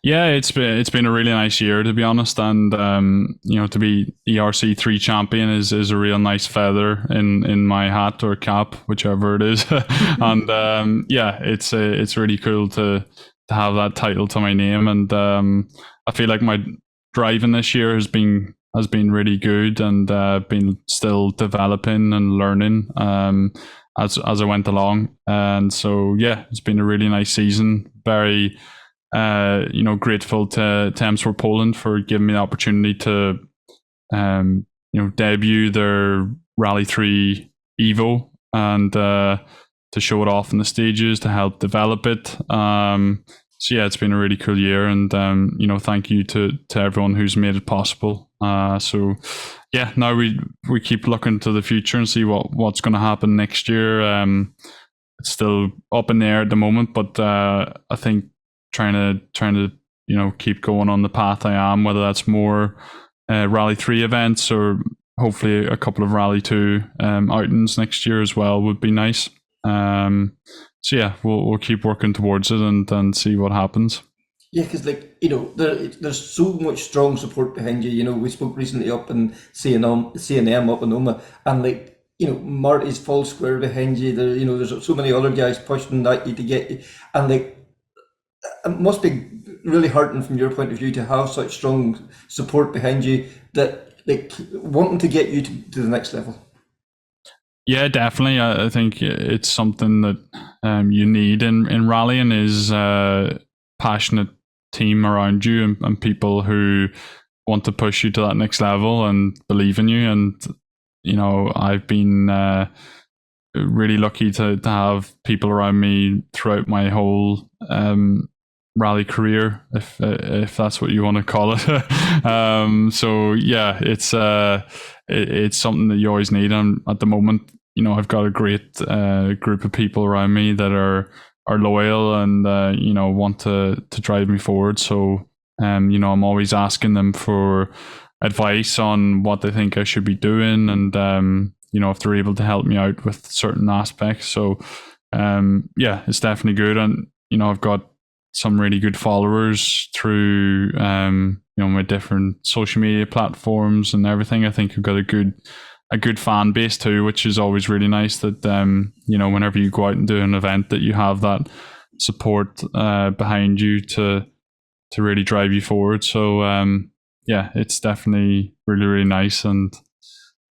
Yeah, it's been a really nice year, to be honest, and to be ERC 3 champion is a real nice feather in my hat or cap, whichever it is. And it's really cool to have that title to my name, and I feel like my driving this year has been really good, and been still developing and learning as I went along. And so it's been a really nice season. Very grateful to M-Sport Poland for giving me the opportunity to debut their Rally 3 Evo and to show it off in the stages, to help develop it. It's been a really cool year, and thank you to everyone who's made it possible. Now we keep looking to the future and see what's going to happen next year. It's still up in the air at the moment, but I think trying to keep going on the path I am, whether that's more Rally 3 events or hopefully a couple of Rally 2 outings next year as well would be nice. We'll keep working towards it and see what happens. Yeah, because there's so much strong support behind you. We spoke recently up in C&M up in Oma, and Marty's full square behind you. There's so many other guys pushing at you to get you, and it must be really heartening from your point of view to have such strong support behind you that wanting to get you to the next level. Yeah, definitely. I think it's something that you need in rallying is a passionate team around you and people who want to push you to that next level and believe in you. And, I've been really lucky to have people around me throughout my whole rally career, if that's what you want to call it. It's something that you always need. And at the moment, I've got a great group of people around me that are loyal and want to drive me forward. So I'm always asking them for advice on what they think I should be doing, and if they're able to help me out with certain aspects. So it's definitely good. And I've got some really good followers through my different social media platforms and everything. I think I've got a good fan base too, which is always really nice, that whenever you go out and do an event, that you have that support behind you to to really drive you forward. So yeah, it's definitely really, really nice, and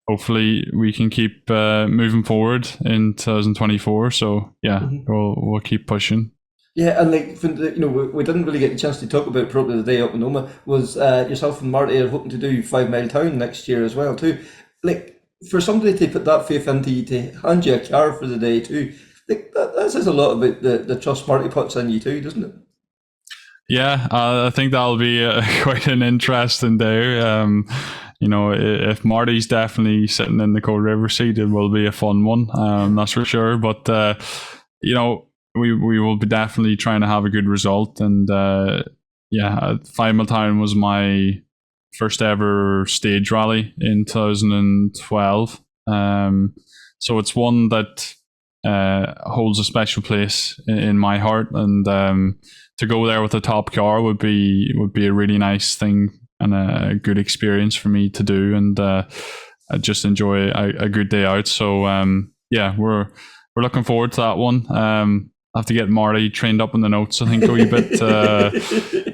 hopefully we can keep moving forward in 2024. So yeah, we'll keep pushing. Yeah, and like we didn't really get a chance to talk about probably the day up in Oma was yourself and Marty are hoping to do 5 Mile Town next year as well too. Like for somebody to put that faith into you to hand you a car for the day too, like that says a lot about the trust Marty puts in you too, doesn't it? Yeah, I think that'll be quite an interesting day. If Marty's definitely sitting in the Cold River seat, it will be a fun one. That's for sure. But we will be definitely trying to have a good result. And 5 Mile Town was my first ever stage rally in 2012. So it's one that holds a special place in my heart, and to go there with a top car would be a really nice thing and a good experience for me to do, and I just enjoy a good day out. So we're looking forward to that one. I have to get Marty trained up on the notes, I think, a wee bit.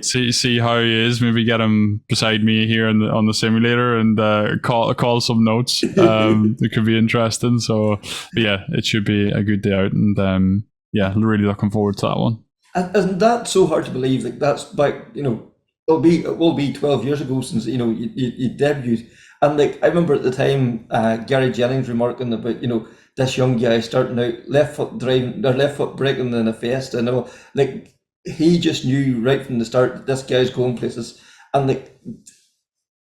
See how he is. Maybe get him beside me here on the simulator and call some notes. It could be interesting. So yeah, it should be a good day out, and really looking forward to that one. Isn't that so hard to believe? Like that's back, it will be 12 years ago since you debuted, and like I remember at the time Gary Jennings remarking about this young guy starting out left foot driving or left foot braking in a Fiesta, and all. Like he just knew right from the start that this guy's going places, and like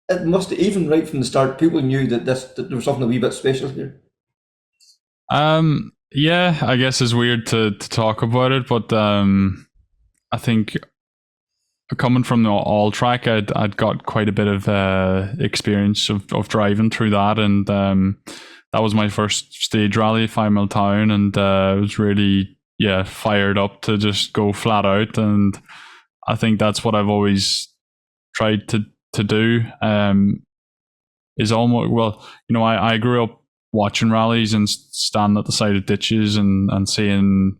it must even right from the start people knew that there was something a wee bit special here. Yeah, I guess it's weird to talk about it, but I think coming from the all track, I'd got quite a bit of experience of driving through that, and that was my first stage rally, 5 Mile Town, and I was really fired up to just go flat out, and I think that's what I've always tried to do. Is almost I grew up watching rallies and standing at the side of ditches and seeing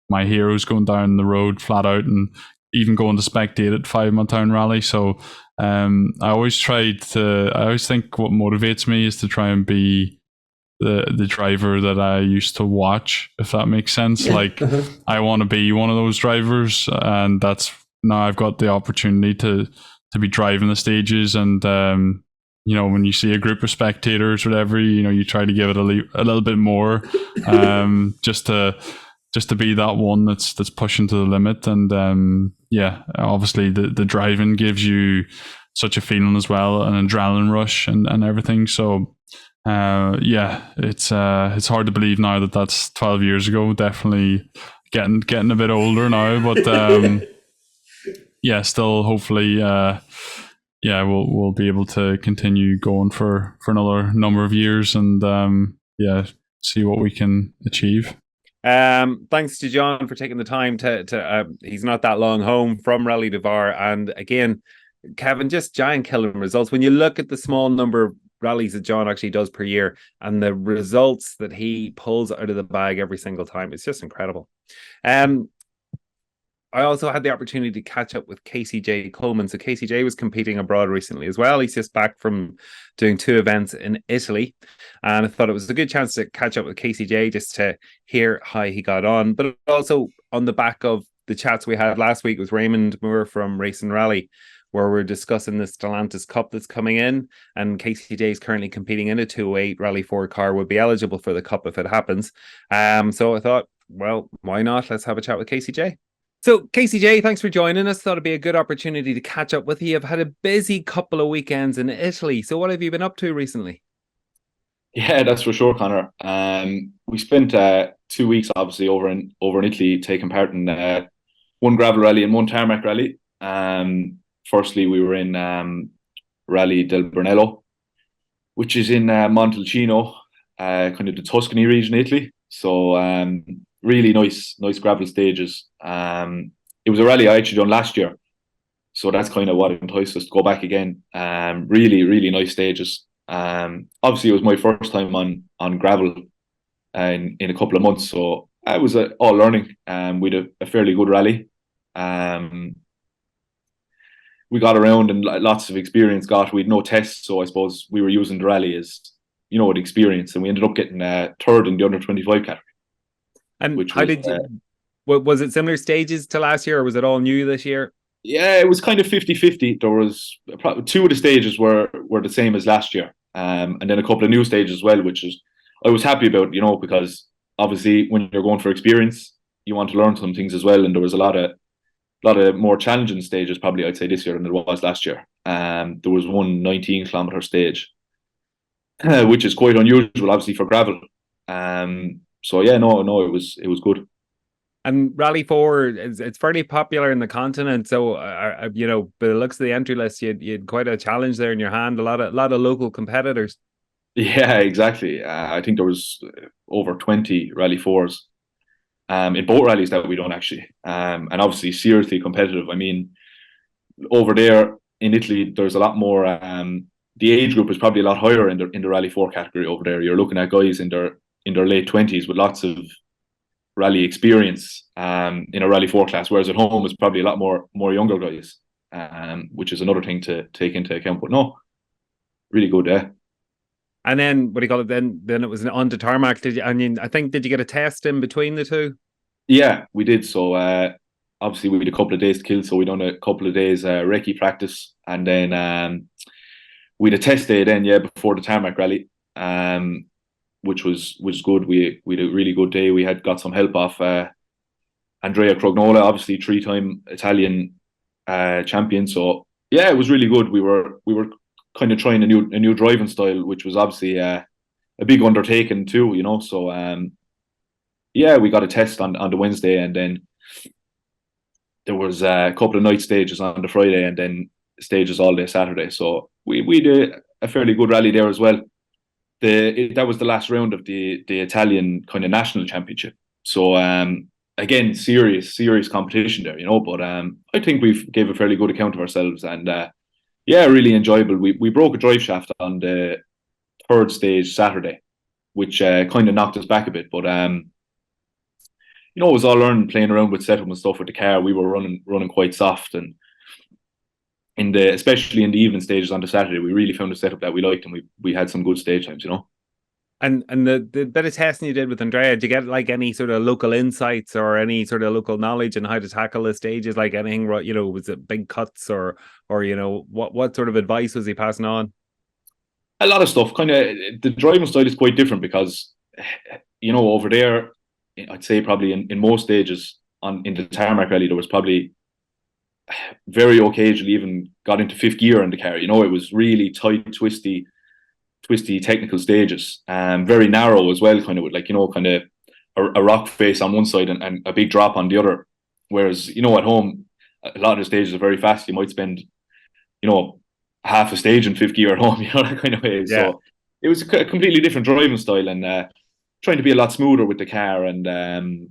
my heroes going down the road flat out, and even going to spectate at 5 Mile Town Rally. So I always think what motivates me is to try and be the driver that I used to watch, if that makes sense. Like I want to be one of those drivers, and that's now I've got the opportunity to be driving the stages, and when you see a group of spectators, whatever, you try to give it a little bit more, just to be that one that's pushing to the limit. And obviously the driving gives you such a feeling as well, an adrenaline rush and everything. So it's hard to believe now that that's 12 years ago. Definitely getting a bit older now, but still hopefully we'll be able to continue going for another number of years, and see what we can achieve. Thanks to John for taking the time to he's not that long home from Rally du Var, and again, Kevin, just giant killing results. When you look at the small number of rallies that John actually does per year and the results that he pulls out of the bag every single time, it's just incredible. I also had the opportunity to catch up with Casey Jay Coleman. So Casey Jay was competing abroad recently as well. He's just back from doing 2 events in Italy. And I thought it was a good chance to catch up with Casey Jay just to hear how he got on. But also on the back of the chats we had last week with Raymond Moore from Racing Rally, where we're discussing the Stellantis Cup that's coming in. And Casey Jay is currently competing in a 208 Rally 4 car, would be eligible for the Cup if it happens. So I thought, well, why not? Let's have a chat with Casey Jay. So, Casey Jay, thanks for joining us. Thought it'd be a good opportunity to catch up with you. I've had a busy couple of weekends in Italy. So what have you been up to recently? Yeah, that's for sure, Connor. We spent 2 weeks, obviously, over in Italy, taking part in one gravel rally and one tarmac rally. Firstly, we were in Rally del Brunello, which is in Montalcino, kind of the Tuscany region, Italy. So really nice gravel stages. It was a rally I actually done last year, so that's kind of what enticed us to go back again. Really nice stages. Obviously, it was my first time on gravel in a couple of months, so I was all learning. We had a fairly good rally. We got around and lots of experience got. We had no tests, so I suppose we were using the rally as, the experience, and we ended up getting third in the under-25 category. And which how was, did you? Was it similar stages to last year, or was it all new this year? Yeah, it was kind of 50-50. There was two of the stages were the same as last year, and then a couple of new stages as well, which I was happy about, because obviously when you're going for experience, you want to learn some things as well, and there was a lot of more challenging stages probably, I'd say, this year than there was last year. There was one 19-kilometer stage, which is quite unusual, obviously, for gravel. So yeah, no, it was good. And Rally 4, it's fairly popular in the continent. So, by the looks of the entry list, you had quite a challenge there in your hand. A lot of local competitors. Yeah, exactly. I think there was over 20 Rally 4s in both rallies that we done, actually. And obviously seriously competitive. I mean, over there in Italy, there's a lot more. The age group is probably a lot higher in the Rally 4 category over there. You're looking at guys in their late 20s with lots of rally experience in a Rally 4 class, whereas at home it's probably a lot more younger guys, which is another thing to take into account. But no, really good, yeah. And then what do you call it? Then it was on to tarmac. Did you get a test in between the two? Yeah, we did. So obviously we had a couple of days to kill, so we done a couple of days recce practice, and then we had a test day then, before the tarmac rally. Which was good. We had a really good day. We had got some help off Andrea Crognola, obviously 3-time Italian champion. So yeah, it was really good. We were kind of trying a new driving style, which was obviously a big undertaking too, So we got a test on the Wednesday, and then there was a couple of night stages on the Friday, and then stages all day Saturday. So we did a fairly good rally there as well. That was the last round of the Italian kind of national championship. So again, serious competition there, But I think we gave a fairly good account of ourselves, and really enjoyable. We broke a drive shaft on the third stage Saturday, which kind of knocked us back a bit. But it was all learning, playing around with setup and stuff with the car. We were running quite soft, and especially in the evening stages on the Saturday, we really found a setup that we liked, and we had some good stage times, And the bit of testing you did with Andrea, did you get like any sort of local insights or any sort of local knowledge on how to tackle the stages? Like anything, was it big cuts or what sort of advice was he passing on? A lot of stuff. Kind of the driving style is quite different because over there, I'd say probably in most stages in the tarmac rally, there was probably very occasionally even got into fifth gear in the car. It was really tight, twisty technical stages, very narrow as well, kind of with kind of a rock face on one side and a big drop on the other. Whereas at home, a lot of the stages are very fast. You might spend half a stage in fifth gear at home, that kind of way. Yeah. So it was a completely different driving style, and trying to be a lot smoother with the car, and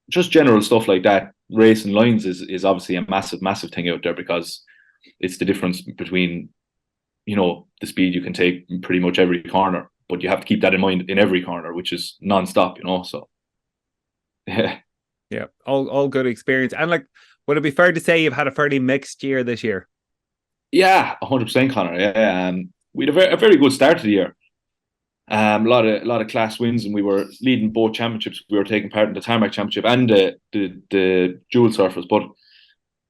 just general stuff like that. Racing lines is obviously a massive thing out there, because it's the difference between the speed you can take in pretty much every corner, but you have to keep that in mind in every corner, which is non-stop, so yeah, all good experience. And would it be fair to say you've had a fairly mixed year this year? Yeah, 100%, Connor. Yeah, we had a very good start to the year. A lot of class wins, and we were leading both championships. We were taking part in the tarmac championship and the dual surfers, but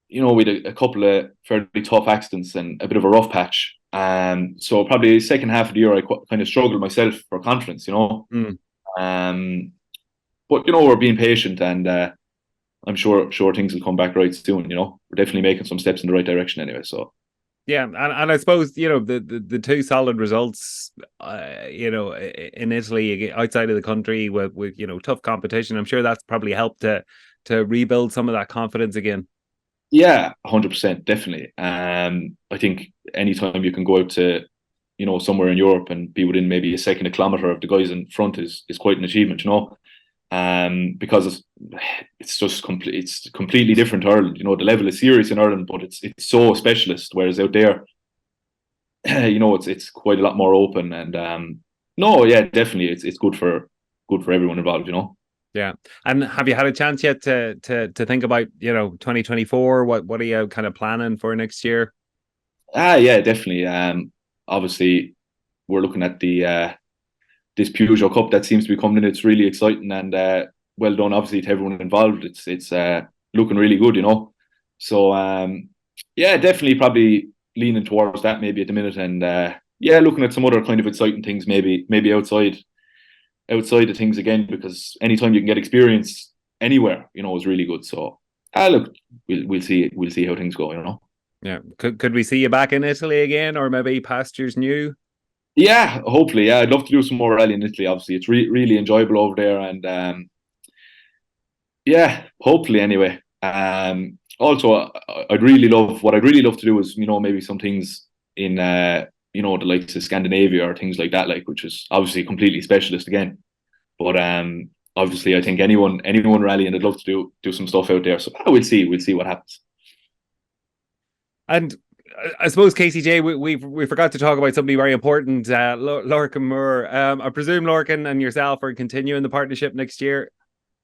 we had a couple of fairly tough accidents and a bit of a rough patch. So probably the second half of the year, I kind of struggled myself for confidence, But we're being patient, and I'm sure things will come back right soon. We're definitely making some steps in the right direction anyway. So. Yeah, and I suppose the two solid results, in Italy outside of the country with tough competition. I'm sure that's probably helped to rebuild some of that confidence again. Yeah, 100%, definitely. I think anytime you can go out to somewhere in Europe and be within maybe a second a kilometer of the guys in front is quite an achievement, because it's just it's completely different to Ireland. The level is serious in Ireland, but it's so specialist. Whereas out there, it's quite a lot more open. And no, yeah, definitely, it's good for everyone involved. Yeah. And have you had a chance yet to think about, 2024? What are you kind of planning for next year? Yeah, definitely. Obviously, we're looking at the this Peugeot Cup that seems to be coming in. It's really exciting, and well done, obviously, to everyone involved. It's looking really good, So yeah, definitely, probably leaning towards that maybe at the minute, and yeah, looking at some other kind of exciting things, maybe outside of things again, because anytime you can get experience anywhere, is really good. So look, we'll see how things go. Yeah. Could we see you back in Italy again, or maybe pastures new? Yeah, hopefully. Yeah, I'd love to do some more rally in Italy. Obviously, it's really enjoyable over there, and yeah, hopefully anyway. Also, I'd really love to do is maybe some things in the likes of Scandinavia or things like that, like, which is obviously completely specialist again. But obviously, I think anyone rallying, I'd love to do some stuff out there. So we'll see what happens. And I suppose, Casey Jay, we forgot to talk about somebody very important, Lorcan Moore. I presume Lorcan and yourself are continuing the partnership next year.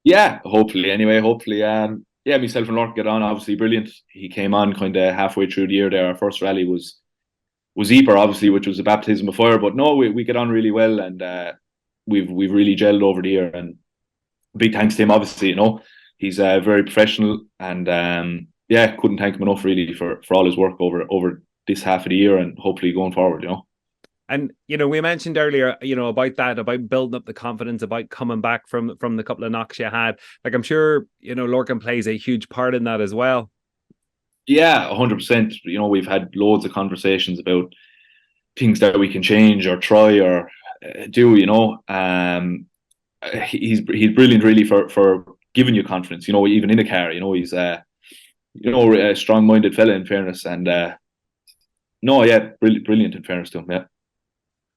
Yeah, hopefully. Anyway, hopefully. Yeah, myself and Lorcan get on. Obviously, brilliant. He came on kind of halfway through the year there. Our first rally was Ypres, obviously, which was a baptism of fire. But no, we get on really well, and we've really gelled over the year. And big thanks to him, obviously. He's very professional, and yeah, couldn't thank him enough really for all his work over this half of the year, and hopefully going forward. And we mentioned earlier, about building up the confidence, about coming back from the couple of knocks you had. Like, I'm sure Lorcan plays a huge part in that as well. Yeah, 100%. We've had loads of conversations about things that we can change or try or do. He's brilliant really for giving you confidence. Even in a car. He's a strong-minded fella, in fairness, and no, yeah, brilliant in fairness to him. Yeah.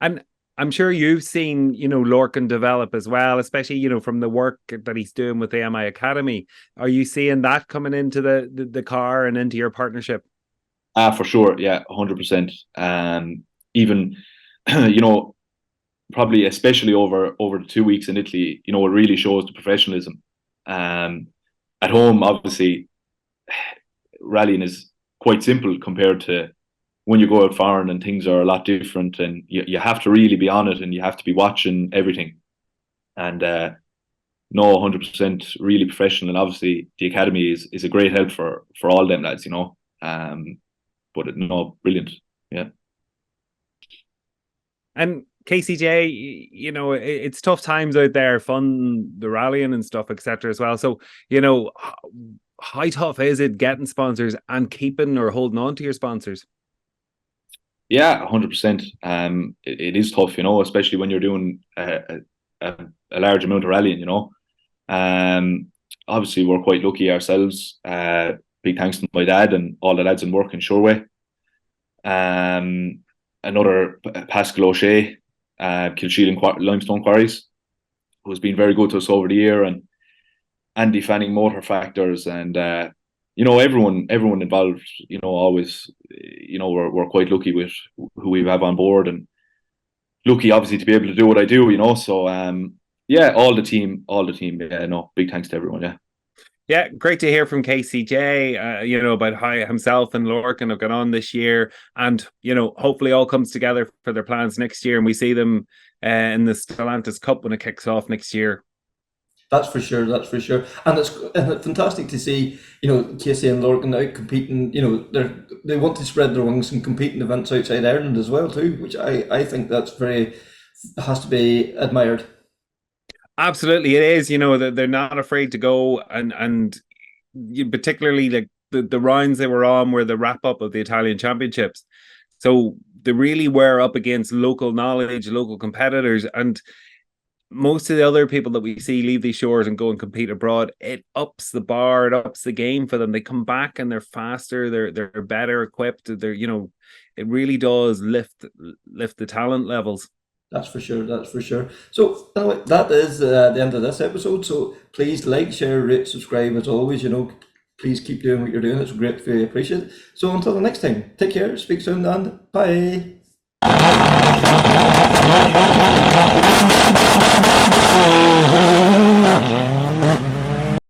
And I'm sure you've seen, Lorcan develop as well, especially, from the work that he's doing with the MI Academy. Are you seeing that coming into the car and into your partnership? For sure. Yeah, 100%. Even, probably especially over the 2 weeks in Italy, it really shows the professionalism. At home, obviously, rallying is quite simple compared to when you go out foreign, and things are a lot different, and you have to really be on it, and you have to be watching everything. And no, 100% really professional, and obviously the academy is a great help for all them lads, but no, brilliant. Yeah. And Casey Jay, it's tough times out there, funding the rallying and stuff, etc. as well. So, how tough is it getting sponsors and keeping or holding on to your sponsors? Yeah, 100%. It is tough, especially when you're doing a large amount of rallying. Obviously, we're quite lucky ourselves. Big thanks to my dad and all the lads in work in Shoreway. Another Pascal O'Shea, Kilsheelan Limestone Quarries, who's been very good to us over the year, and Andy Fanning Motor Factors, and everyone involved. Always, we're quite lucky with who we have on board, and lucky obviously to be able to do what I do. So yeah, all the team. Yeah, no, big thanks to everyone. Yeah. Yeah, great to hear from Casey Jay, about how himself and Lorcan have gone on this year, and hopefully all comes together for their plans next year, and we see them in the Stellantis Cup when it kicks off next year. That's for sure. And it's fantastic to see, Casey and Lorcan out competing. They want to spread their wings and compete in events outside Ireland as well too, which I think has to be admired. Absolutely, it is. They're not afraid to go, and particularly like the rounds they were on were the wrap up of the Italian Championships, so they really were up against local knowledge, local competitors, and most of the other people that we see leave these shores and go and compete abroad, it ups the bar, it ups the game for them. They come back and they're faster, they're better equipped. It really does lift the talent levels. That's for sure. So anyway, that is the end of this episode. So please like, share, rate, subscribe as always. Please keep doing what you're doing. It's great, very appreciated. So until the next time, take care, speak soon, and bye.